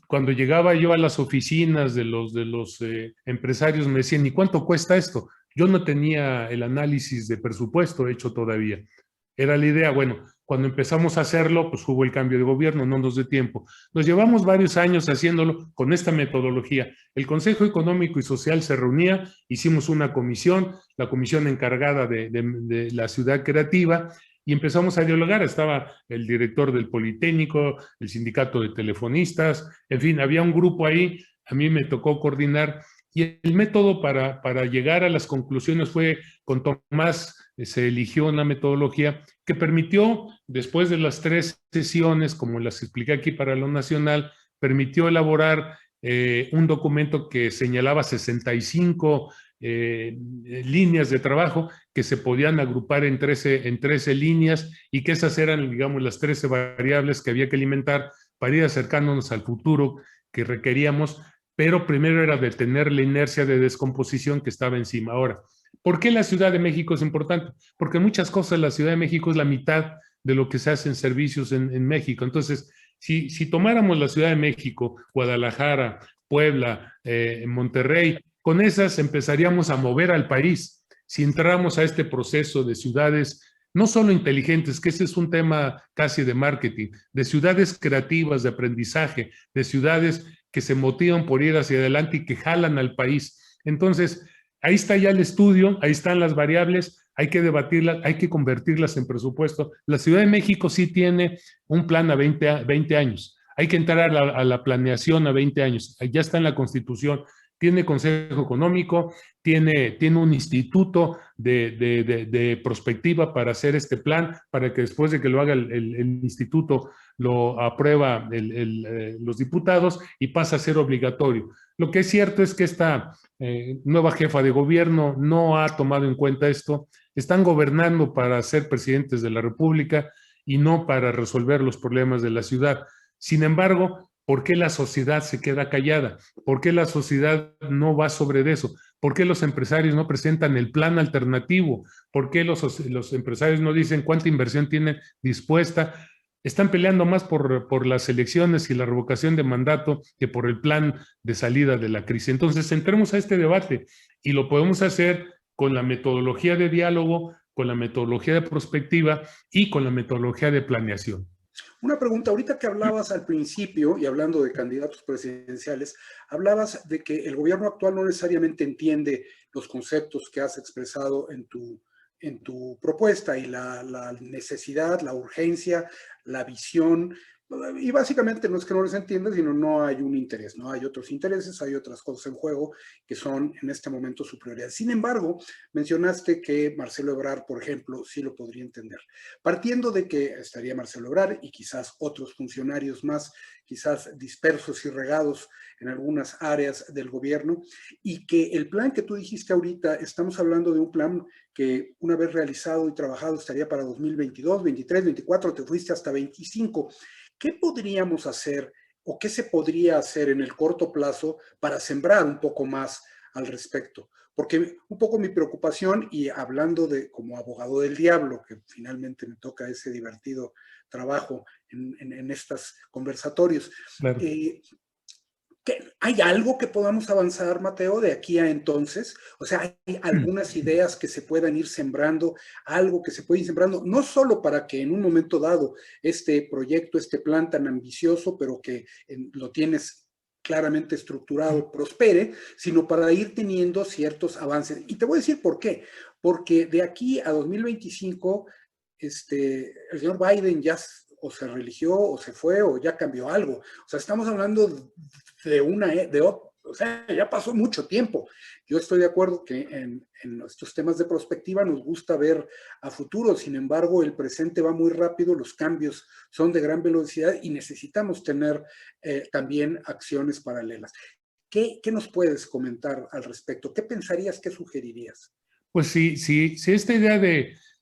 B: Cuando llegaba yo a las oficinas de los empresarios, me decían: ¿y cuánto cuesta esto? Yo no tenía el análisis de presupuesto hecho todavía. Era la idea. Bueno, cuando empezamos a hacerlo, pues hubo el cambio de gobierno, no nos dio tiempo. Nos llevamos varios años haciéndolo con esta metodología. El Consejo Económico y Social se reunía, hicimos una comisión, la comisión encargada de la ciudad creativa, y empezamos a dialogar. Estaba el director del Politécnico, el sindicato de telefonistas, en fin, había un grupo ahí. A mí me tocó coordinar, y el método para llegar a las conclusiones fue con Tomás. Se eligió una metodología que permitió, después de las 3 sesiones, como las expliqué aquí para lo nacional, permitió elaborar un documento que señalaba 65 líneas de trabajo que se podían agrupar en 13 líneas, y que esas eran, digamos, las 13 variables que había que alimentar para ir acercándonos al futuro que requeríamos, pero primero era detener la inercia de descomposición que estaba encima. Ahora, ¿por qué la Ciudad de México es importante? Porque muchas cosas la Ciudad de México es la mitad de lo que se hace en servicios en México. Entonces, si tomáramos la Ciudad de México, Guadalajara, Puebla, Monterrey, con esas empezaríamos a mover al país. Si entramos a este proceso de ciudades no solo inteligentes, que ese es un tema casi de marketing, de ciudades creativas, de aprendizaje, de ciudades que se motivan por ir hacia adelante y que jalan al país. Entonces, ahí está ya el estudio, ahí están las variables, hay que debatirlas, hay que convertirlas en presupuesto. La Ciudad de México sí tiene un plan a 20 años. Hay que entrar a la planeación a 20 años. Ya está en la Constitución. Tiene Consejo Económico, tiene un instituto de prospectiva para hacer este plan, para que después de que lo haga el instituto, lo aprueba los diputados y pasa a ser obligatorio. Lo que es cierto es que esta nueva jefa de gobierno no ha tomado en cuenta esto. Están gobernando para ser presidentes de la República y no para resolver los problemas de la ciudad. Sin embargo, ¿por qué la sociedad se queda callada? ¿Por qué la sociedad no va sobre eso? ¿Por qué los empresarios no presentan el plan alternativo? ¿Por qué los empresarios no dicen cuánta inversión tienen dispuesta? Están peleando más por las elecciones y la revocación de mandato que por el plan de salida de la crisis. Entonces, entremos a este debate y lo podemos hacer con la metodología de diálogo, con la metodología de prospectiva y con la metodología de planeación.
A: Una pregunta, ahorita que hablabas al principio, y hablando de candidatos presidenciales, hablabas de que el gobierno actual no necesariamente entiende los conceptos que has expresado en tu propuesta y la necesidad, la urgencia, la visión. Y básicamente no es que no les entienda, sino no hay un interés, no hay otros intereses, hay otras cosas en juego que son en este momento su prioridad. Sin embargo, mencionaste que Marcelo Ebrard, por ejemplo, sí lo podría entender. Partiendo de que estaría Marcelo Ebrard y quizás otros funcionarios más, quizás dispersos y regados en algunas áreas del gobierno, y que el plan que tú dijiste ahorita, estamos hablando de un plan que una vez realizado y trabajado estaría para 2022, 23, 24, te fuiste hasta 25. ¿Qué podríamos hacer o qué se podría hacer en el corto plazo para sembrar un poco más al respecto? Porque un poco mi preocupación, y hablando de como abogado del diablo, que finalmente me toca ese divertido trabajo en estos conversatorios,
B: Claro.
A: ¿hay algo que podamos avanzar, Mateo, de aquí a entonces? O sea, ¿hay algunas ideas que se puedan ir sembrando, algo que se puede ir sembrando, no solo para que en un momento dado este proyecto, este plan tan ambicioso, pero que lo tienes claramente estructurado, prospere, sino para ir teniendo ciertos avances? Y te voy a decir por qué. Porque de aquí a 2025, el señor Biden ya o se religió, o se fue, o ya cambió algo. O sea, estamos hablando o sea, ya pasó mucho tiempo. Yo estoy de acuerdo que en estos temas de prospectiva nos gusta ver a futuro, sin embargo, el presente va muy rápido, los cambios son de gran velocidad y necesitamos tener también acciones paralelas. ¿Qué nos puedes comentar al respecto? ¿Qué pensarías, qué sugerirías?
B: Pues si esta idea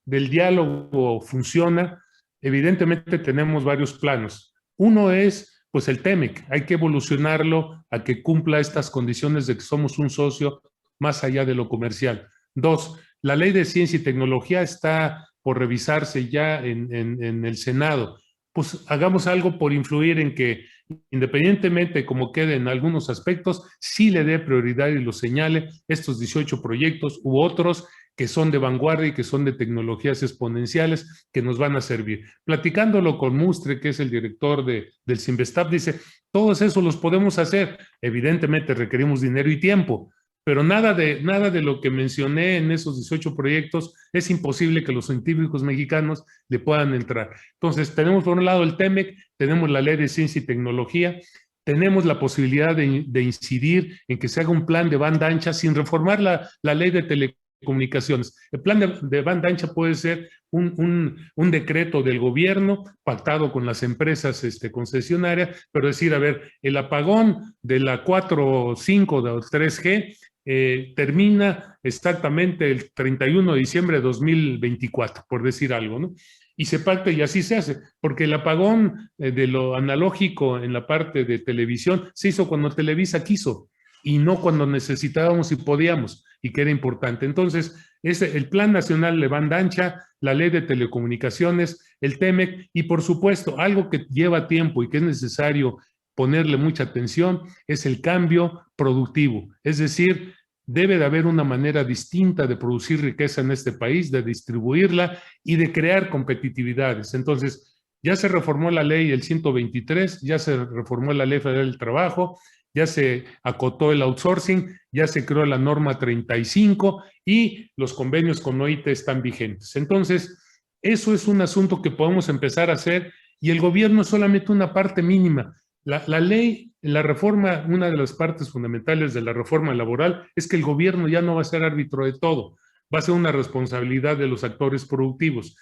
B: del diálogo funciona, evidentemente tenemos varios planos. Uno es, pues el TEMEC, hay que evolucionarlo a que cumpla estas condiciones de que somos un socio más allá de lo comercial. Dos, la ley de ciencia y tecnología está por revisarse ya en el Senado. Pues hagamos algo por influir en que, independientemente como quede en algunos aspectos, sí le dé prioridad y lo señale estos 18 proyectos u otros que son de vanguardia y que son de tecnologías exponenciales que nos van a servir. Platicándolo con Mustre, que es el director del Cinvestav, dice, todos esos los podemos hacer. Evidentemente requerimos dinero y tiempo, pero nada de lo que mencioné en esos 18 proyectos es imposible que los científicos mexicanos le puedan entrar. Entonces, tenemos por un lado el TEMEC, tenemos la Ley de Ciencia y Tecnología, tenemos la posibilidad de incidir en que se haga un plan de banda ancha sin reformar la ley de telecomunicaciones. El plan de banda ancha puede ser un decreto del gobierno pactado con las empresas concesionarias, pero decir, a ver, el apagón de la 4, 5, de 3G termina exactamente el 31 de diciembre de 2024, por decir algo, ¿no? y se pacta y así se hace, porque el apagón de lo analógico en la parte de televisión se hizo cuando Televisa quiso y no cuando necesitábamos y podíamos y que era importante. Entonces, el Plan Nacional de Banda Ancha, la Ley de Telecomunicaciones, el TEMEC y por supuesto algo que lleva tiempo y que es necesario ponerle mucha atención es el cambio productivo, es decir, debe de haber una manera distinta de producir riqueza en este país, de distribuirla y de crear competitividades. Entonces, ya se reformó la ley el 123, ya se reformó la ley federal del trabajo, ya se acotó el outsourcing, ya se creó la norma 35 y los convenios con OIT están vigentes. Entonces, eso es un asunto que podemos empezar a hacer y el gobierno es solamente una parte mínima. La ley, la reforma, una de las partes fundamentales de la reforma laboral es que el gobierno ya no va a ser árbitro de todo, va a ser una responsabilidad de los actores productivos.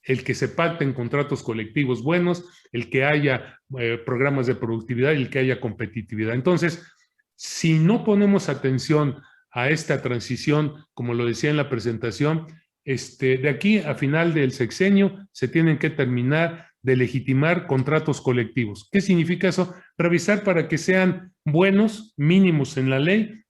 B: El que se pacten contratos colectivos buenos, el que haya programas de productividad y el que haya competitividad. Entonces, si no ponemos atención a esta transición, como lo decía en la presentación, de aquí a final del sexenio se tienen que terminar de legitimar contratos colectivos. ¿Qué significa eso? Revisar para que sean buenos, mínimos en la ley,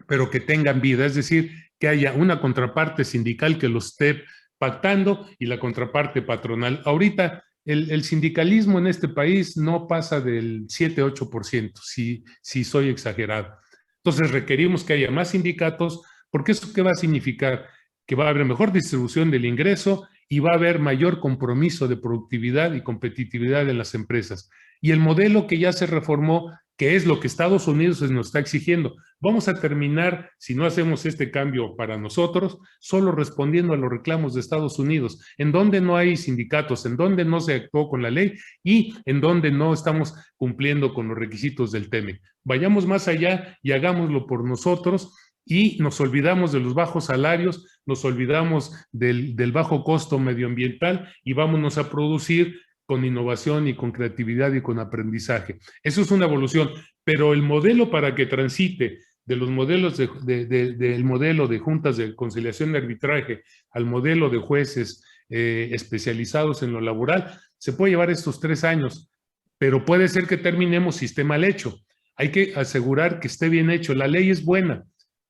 B: pero que tengan vida, es decir, que haya una contraparte sindical que lo esté pactando y la contraparte patronal. Ahorita el sindicalismo en este país no pasa del 7-8%, si soy exagerado. Entonces requerimos que haya más sindicatos, porque eso ¿qué va a significar? Que va a haber mejor distribución del ingreso y va a haber mayor compromiso de productividad y competitividad en las empresas. Y el modelo que ya se reformó, que es lo que Estados Unidos nos está exigiendo, vamos a terminar, si no hacemos este cambio para nosotros, solo respondiendo a los reclamos de Estados Unidos, en donde no hay sindicatos, en donde no se actuó con la ley y en donde no estamos cumpliendo con los requisitos del TEMEC. Vayamos más allá y hagámoslo por nosotros y nos olvidamos de los bajos salarios, nos olvidamos del bajo costo medioambiental y vámonos a producir con innovación y con creatividad y con aprendizaje. Eso es una evolución, pero el modelo para que transite de los modelos del modelo de juntas de conciliación y arbitraje al modelo de jueces especializados en lo laboral, se puede llevar estos 3 años, pero puede ser que terminemos sistema mal hecho. Hay que asegurar que esté bien hecho. La ley es buena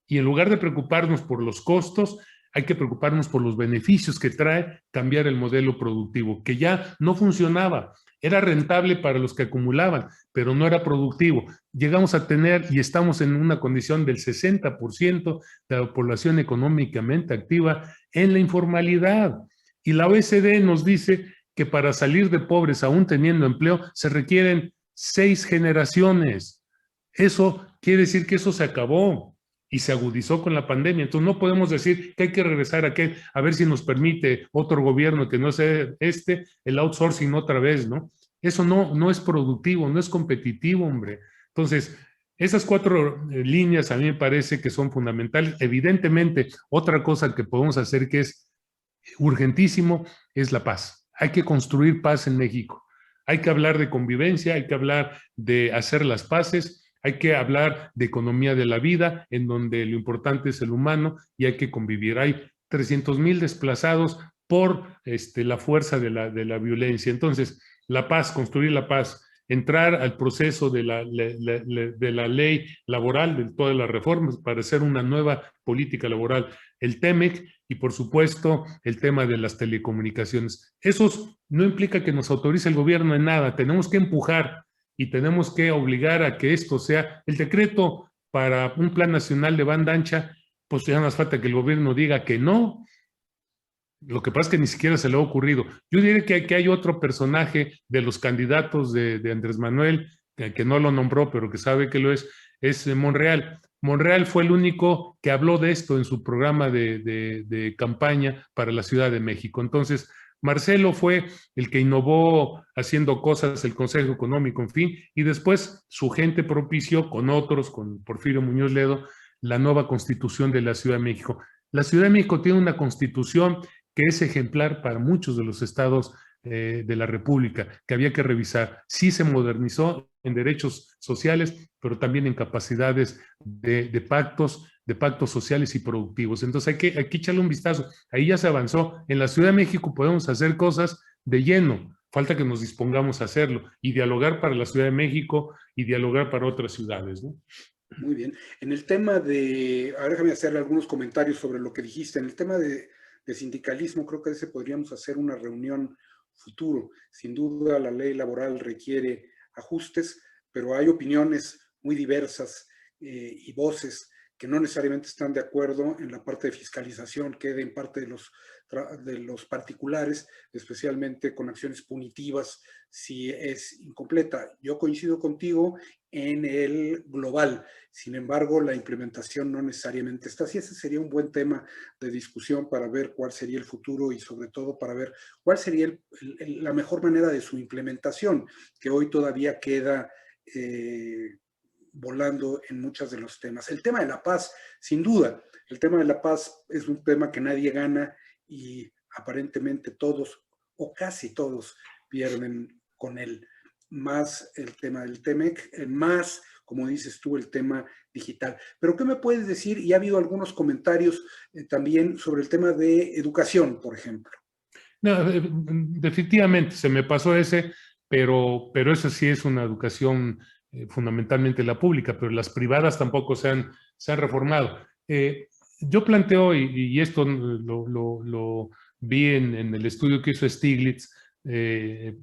B: y en lugar de preocuparnos por los costos, hay que preocuparnos por los beneficios que trae cambiar el modelo productivo, que ya no funcionaba. Era rentable para los que acumulaban, pero no era productivo. Llegamos a tener y estamos en una condición del 60% de la población económicamente activa en la informalidad. Y la OECD nos dice que para salir de pobres, aún teniendo empleo, se requieren 6 generaciones. Eso quiere decir que eso se acabó y se agudizó con la pandemia. Entonces no podemos decir que hay que regresar a ver si nos permite otro gobierno que no sea el outsourcing otra vez, ¿no? Eso no es productivo, no es competitivo, hombre. Entonces, esas 4 líneas a mí me parece que son fundamentales. Evidentemente, otra cosa que podemos hacer que es urgentísimo es la paz. Hay que construir paz en México. Hay que hablar de convivencia, hay que hablar de hacer las paces, hay que hablar de economía de la vida, en donde lo importante es el humano y hay que convivir. Hay 300,000 desplazados por la fuerza de la violencia. Entonces, la paz, construir la paz, entrar al proceso de la ley laboral, de todas las reformas, para hacer una nueva política laboral, el TEMEC y, por supuesto, el tema de las telecomunicaciones. Eso no implica que nos autorice el gobierno en nada, tenemos que empujar y tenemos que obligar a que esto sea el decreto para un plan nacional de banda ancha, pues ya no hace falta que el gobierno diga que no. Lo que pasa es que ni siquiera se le ha ocurrido. Yo diría que hay otro personaje de los candidatos de Andrés Manuel, que no lo nombró, pero que sabe que lo es Monreal. Monreal fue el único que habló de esto en su programa de campaña para la Ciudad de México. Entonces, Marcelo fue el que innovó haciendo cosas, el Consejo Económico, en fin, y después su gente propició con otros, con Porfirio Muñoz Ledo, la nueva constitución de la Ciudad de México. La Ciudad de México tiene una constitución que es ejemplar para muchos de los estados de la República, que había que revisar. Sí se modernizó en derechos sociales, pero también en capacidades de pactos de pactos sociales y productivos. Entonces hay que echarle un vistazo. Ahí ya se avanzó. En la Ciudad de México podemos hacer cosas de lleno. Falta que nos dispongamos a hacerlo y dialogar para la Ciudad de México y dialogar para otras ciudades, ¿no?
A: Muy bien. En el tema de, ahora déjame hacerle algunos comentarios sobre lo que dijiste. En el tema de sindicalismo, creo que de ese podríamos hacer una reunión futuro. Sin duda, la ley laboral requiere ajustes, pero hay opiniones muy diversas y voces que no necesariamente están de acuerdo en la parte de fiscalización, quede en parte de los particulares, especialmente con acciones punitivas, si es incompleta. Yo coincido contigo en el global, sin embargo, la implementación no necesariamente está así. Ese sería un buen tema de discusión para ver cuál sería el futuro y sobre todo para ver cuál sería la mejor manera de su implementación, que hoy todavía queda volando en muchos de los temas. El tema de la paz, sin duda, el tema de la paz es un tema que nadie gana y aparentemente todos o casi todos pierden con él. Más el tema del TEMEC, más, como dices tú, el tema digital. Pero ¿qué me puedes decir? Y ha habido algunos comentarios también sobre el tema de educación, por ejemplo.
B: No, definitivamente se me pasó ese, pero eso sí es una educación fundamentalmente la pública, pero las privadas tampoco se han reformado. Yo planteo, y esto lo vi en el estudio que hizo Stiglitz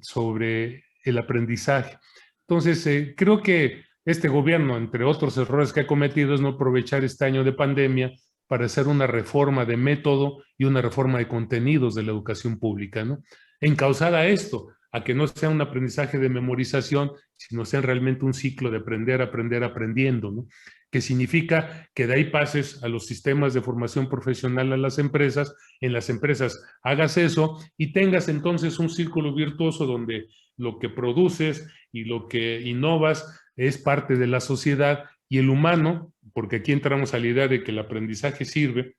B: sobre el aprendizaje. Entonces, creo que este gobierno, entre otros errores que ha cometido, es no aprovechar este año de pandemia para hacer una reforma de método y una reforma de contenidos de la educación pública, ¿no? Encauzada a esto, a que no sea un aprendizaje de memorización, sino sea realmente un ciclo de aprender, aprender, aprendiendo, ¿no? Que significa que de ahí pases a los sistemas de formación profesional a las empresas, en las empresas hagas eso y tengas entonces un círculo virtuoso donde lo que produces y lo que innovas es parte de la sociedad y el humano, porque aquí entramos a la idea de que el aprendizaje sirve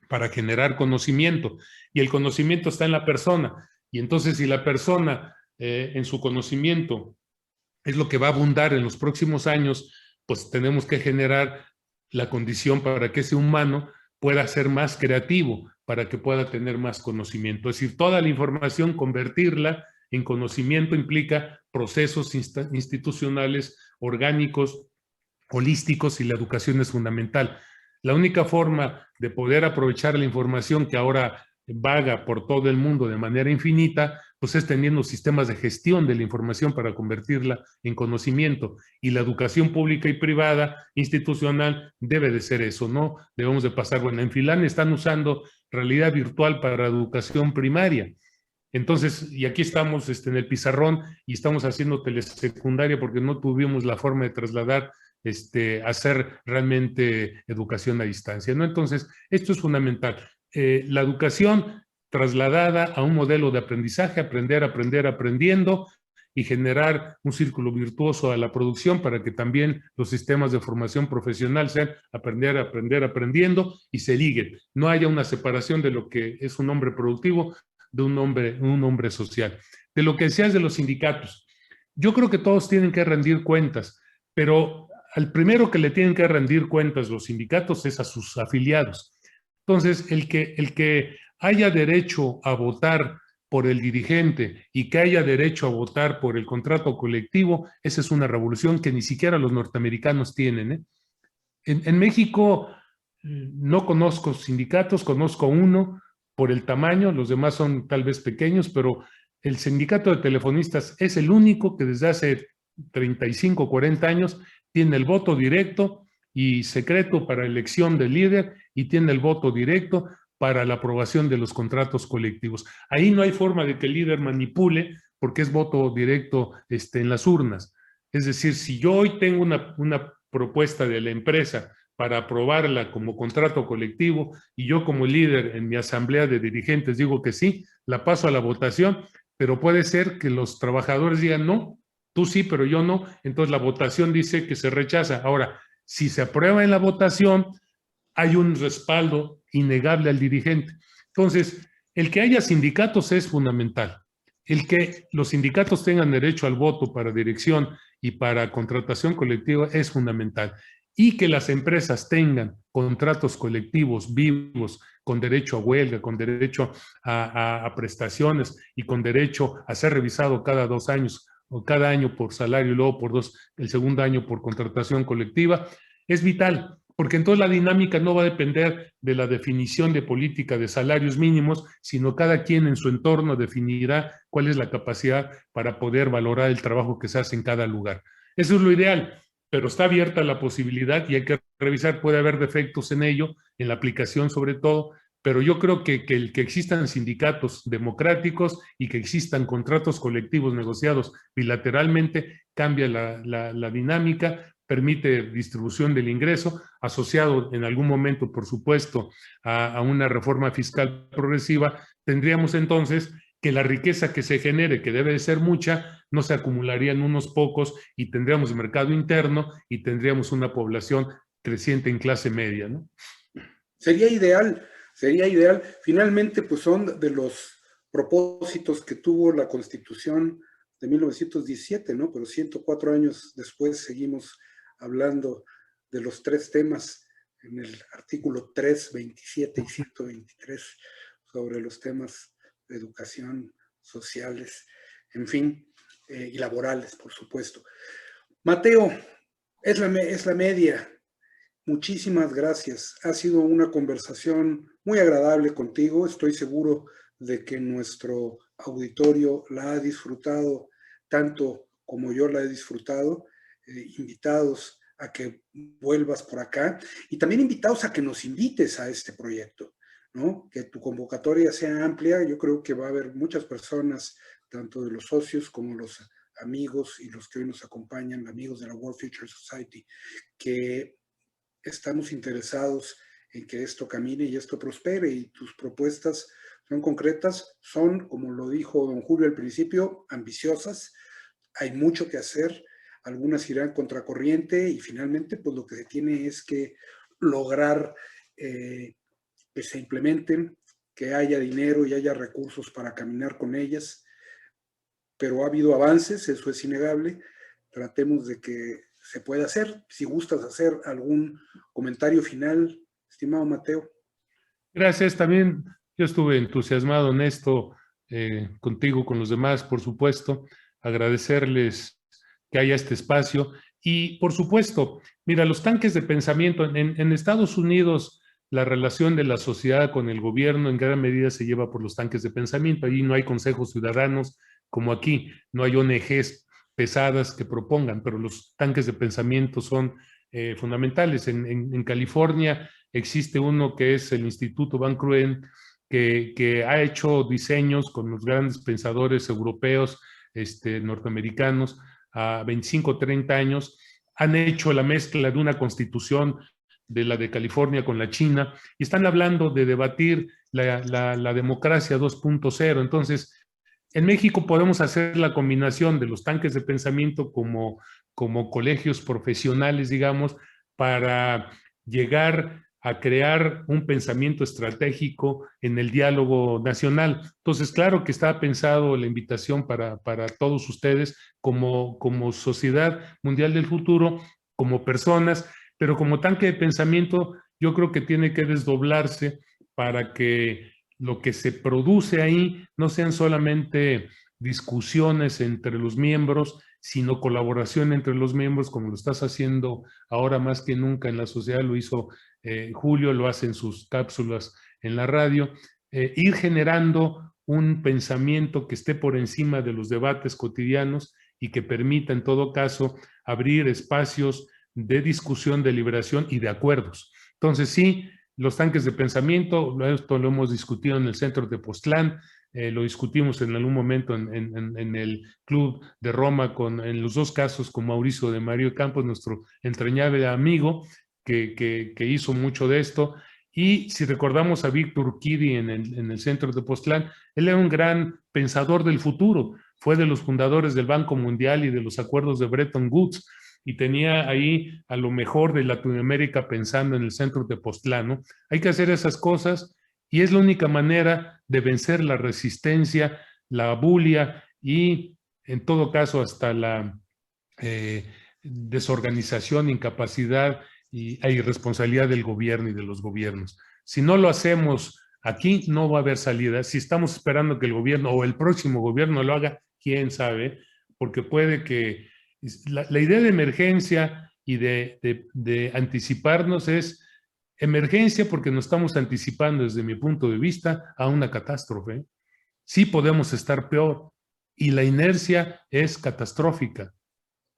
B: para generar conocimiento y el conocimiento está en la persona. Y entonces si la persona en su conocimiento es lo que va a abundar en los próximos años, pues tenemos que generar la condición para que ese humano pueda ser más creativo, para que pueda tener más conocimiento. Es decir, toda la información, convertirla en conocimiento implica procesos institucionales, orgánicos, holísticos, y la educación es fundamental. La única forma de poder aprovechar la información que ahora vaga por todo el mundo de manera infinita, pues es teniendo sistemas de gestión de la información para convertirla en conocimiento. Y la educación pública y privada, institucional, debe de ser eso, ¿no? Debemos de pasar, bueno, en Finlandia están usando realidad virtual para educación primaria. Entonces, y aquí estamos en el pizarrón y estamos haciendo telesecundaria porque no tuvimos la forma de trasladar hacer realmente educación a distancia, ¿no? Entonces, esto es fundamental. La educación trasladada a un modelo de aprendizaje, aprender, aprender, aprendiendo y generar un círculo virtuoso a la producción para que también los sistemas de formación profesional sean aprender, aprender, aprendiendo y se liguen. No haya una separación de lo que es un hombre productivo de un hombre social. De lo que decías de los sindicatos, yo creo que todos tienen que rendir cuentas, pero al primero que le tienen que rendir cuentas los sindicatos es a sus afiliados. Entonces, el que haya derecho a votar por el dirigente y que haya derecho a votar por el contrato colectivo, esa es una revolución que ni siquiera los norteamericanos tienen, ¿eh? En México no conozco sindicatos, conozco uno por el tamaño, los demás son tal vez pequeños, pero el sindicato de telefonistas es el único que desde hace 35, 40 años tiene el voto directo y secreto para elección del líder y tiene el voto directo para la aprobación de los contratos colectivos. Ahí no hay forma de que el líder manipule porque es voto directo en las urnas. Es decir, si yo hoy tengo una propuesta de la empresa para aprobarla como contrato colectivo y yo como líder en mi asamblea de dirigentes digo que sí, la paso a la votación, pero puede ser que los trabajadores digan no, tú sí, pero yo no, entonces la votación dice que se rechaza. Ahora, si se aprueba en la votación, hay un respaldo innegable al dirigente. Entonces, el que haya sindicatos es fundamental. El que los sindicatos tengan derecho al voto para dirección y para contratación colectiva es fundamental. y que las empresas tengan contratos colectivos vivos, con derecho a huelga, con derecho a prestaciones y con derecho a ser revisado cada 2 años o cada año por salario y luego el segundo año por contratación colectiva, es vital, porque entonces la dinámica no va a depender de la definición de política de salarios mínimos, sino cada quien en su entorno definirá cuál es la capacidad para poder valorar el trabajo que se hace en cada lugar. Eso es lo ideal, pero está abierta la posibilidad y hay que revisar, puede haber defectos en ello, en la aplicación sobre todo, pero yo creo que el que existan sindicatos democráticos y que existan contratos colectivos negociados bilateralmente cambia la dinámica, permite distribución del ingreso, asociado en algún momento, por supuesto, a una reforma fiscal progresiva, tendríamos entonces que la riqueza que se genere, que debe de ser mucha, no se acumularía en unos pocos y tendríamos mercado interno y tendríamos una población creciente en clase media, ¿no?
A: Sería ideal, sería ideal. Finalmente, pues son de los propósitos que tuvo la Constitución de 1917, ¿no? Pero 104 años después seguimos hablando de los 3 temas en el artículo 3, 27 y 123 sobre los temas de educación, sociales, en fin, y laborales, por supuesto. Mateo, es la media. Muchísimas gracias. Ha sido una conversación muy agradable contigo. Estoy seguro de que nuestro auditorio la ha disfrutado tanto como yo la he disfrutado. Invitados a que vuelvas por acá y también invitados a que nos invites a este proyecto, ¿no? Que tu convocatoria sea amplia. Yo creo que va a haber muchas personas, tanto de los socios como los amigos y los que hoy nos acompañan, amigos de la World Future Society, que estamos interesados en que esto camine y esto prospere, y tus propuestas son concretas, son, como lo dijo don Julio al principio, ambiciosas. Hay mucho que hacer, algunas irán contracorriente y finalmente pues lo que se tiene es que lograr que se implementen, que haya dinero y haya recursos para caminar con ellas, pero ha habido avances, eso es innegable. Tratemos de que se pueda hacer. Si gustas hacer algún comentario final, estimado Mateo.
B: Gracias, también yo estuve entusiasmado en esto, contigo, con los demás, por supuesto, agradecerles que haya este espacio y, por supuesto, mira, los tanques de pensamiento, en Estados Unidos la relación de la sociedad con el gobierno en gran medida se lleva por los tanques de pensamiento, allí no hay consejos ciudadanos como aquí, no hay ONGs pesadas que propongan, pero los tanques de pensamiento son fundamentales. En California existe uno que es el Instituto Van Cruen, que ha hecho diseños con los grandes pensadores europeos, norteamericanos, a 25, 30 años, han hecho la mezcla de una constitución de la de California con la China, y están hablando de debatir la democracia 2.0. Entonces, en México podemos hacer la combinación de los tanques de pensamiento como colegios profesionales, digamos, para llegar a crear un pensamiento estratégico en el diálogo nacional. Entonces, claro que está pensado la invitación para todos ustedes como sociedad mundial del futuro, como personas, pero como tanque de pensamiento, yo creo que tiene que desdoblarse para que lo que se produce ahí no sean solamente discusiones entre los miembros, sino colaboración entre los miembros, como lo estás haciendo ahora más que nunca en la sociedad. Lo hizo Julio, lo hace en sus cápsulas en la radio. Ir generando un pensamiento que esté por encima de los debates cotidianos y que permita, en todo caso, abrir espacios de discusión, deliberación y de acuerdos. Entonces, sí, los tanques de pensamiento, esto lo hemos discutido en el centro de Tepoztlán, lo discutimos en algún momento en el Club de Roma, en los 2 casos con Mauricio de Mario Campos, nuestro entrañable amigo, que hizo mucho de esto. Y si recordamos a Víctor Kiri en el centro de Tepoztlán, él era un gran pensador del futuro, fue de los fundadores del Banco Mundial y de los acuerdos de Bretton Woods, y tenía ahí a lo mejor de Latinoamérica pensando en el centro de Tepoztlán, ¿no? Hay que hacer esas cosas y es la única manera de vencer la resistencia, la bulia y, en todo caso, hasta la desorganización, incapacidad y hay responsabilidad del gobierno y de los gobiernos. Si no lo hacemos aquí, no va a haber salida. Si estamos esperando que el gobierno o el próximo gobierno lo haga, quién sabe, porque puede que la idea de emergencia y de anticiparnos es emergencia porque nos estamos anticipando desde mi punto de vista a una catástrofe. Sí podemos estar peor y la inercia es catastrófica.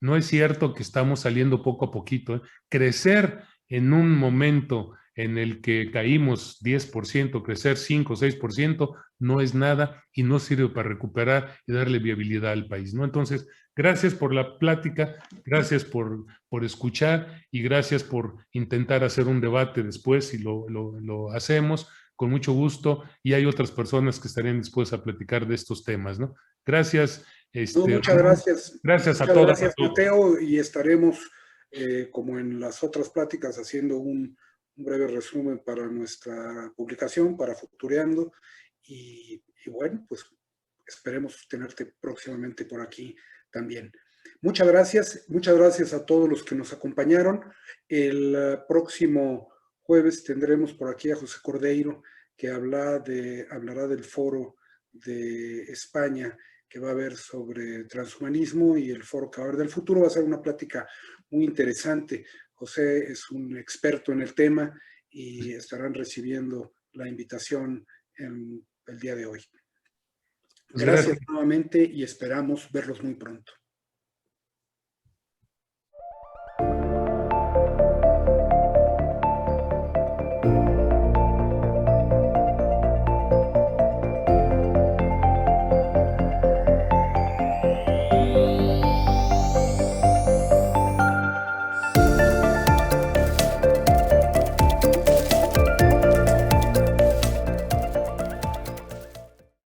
B: No es cierto que estamos saliendo poco a poquito. Crecer en un momento en el que caímos 10%, crecer 5 o 6%, no es nada y no sirve para recuperar y darle viabilidad al país, ¿no? Entonces, gracias por la plática, gracias por escuchar y gracias por intentar hacer un debate después si lo hacemos con mucho gusto y hay otras personas que estarían dispuestas a platicar de estos temas, ¿no? Gracias.
A: No, muchas
B: Ramón.
A: gracias.
B: Gracias a
A: Muchas
B: todas.
A: gracias, Mateo, y estaremos, como en las otras pláticas, haciendo un breve resumen para nuestra publicación, para Futureando, y bueno, pues esperemos tenerte próximamente por aquí también. Muchas gracias a todos los que nos acompañaron. El próximo jueves tendremos por aquí a José Cordeiro, que hablará del foro de España que va a haber sobre transhumanismo y el foro que va a haber del futuro. Va a ser una plática muy interesante. José es un experto en el tema y estarán recibiendo la invitación en el día de hoy. Gracias nuevamente y esperamos verlos muy pronto.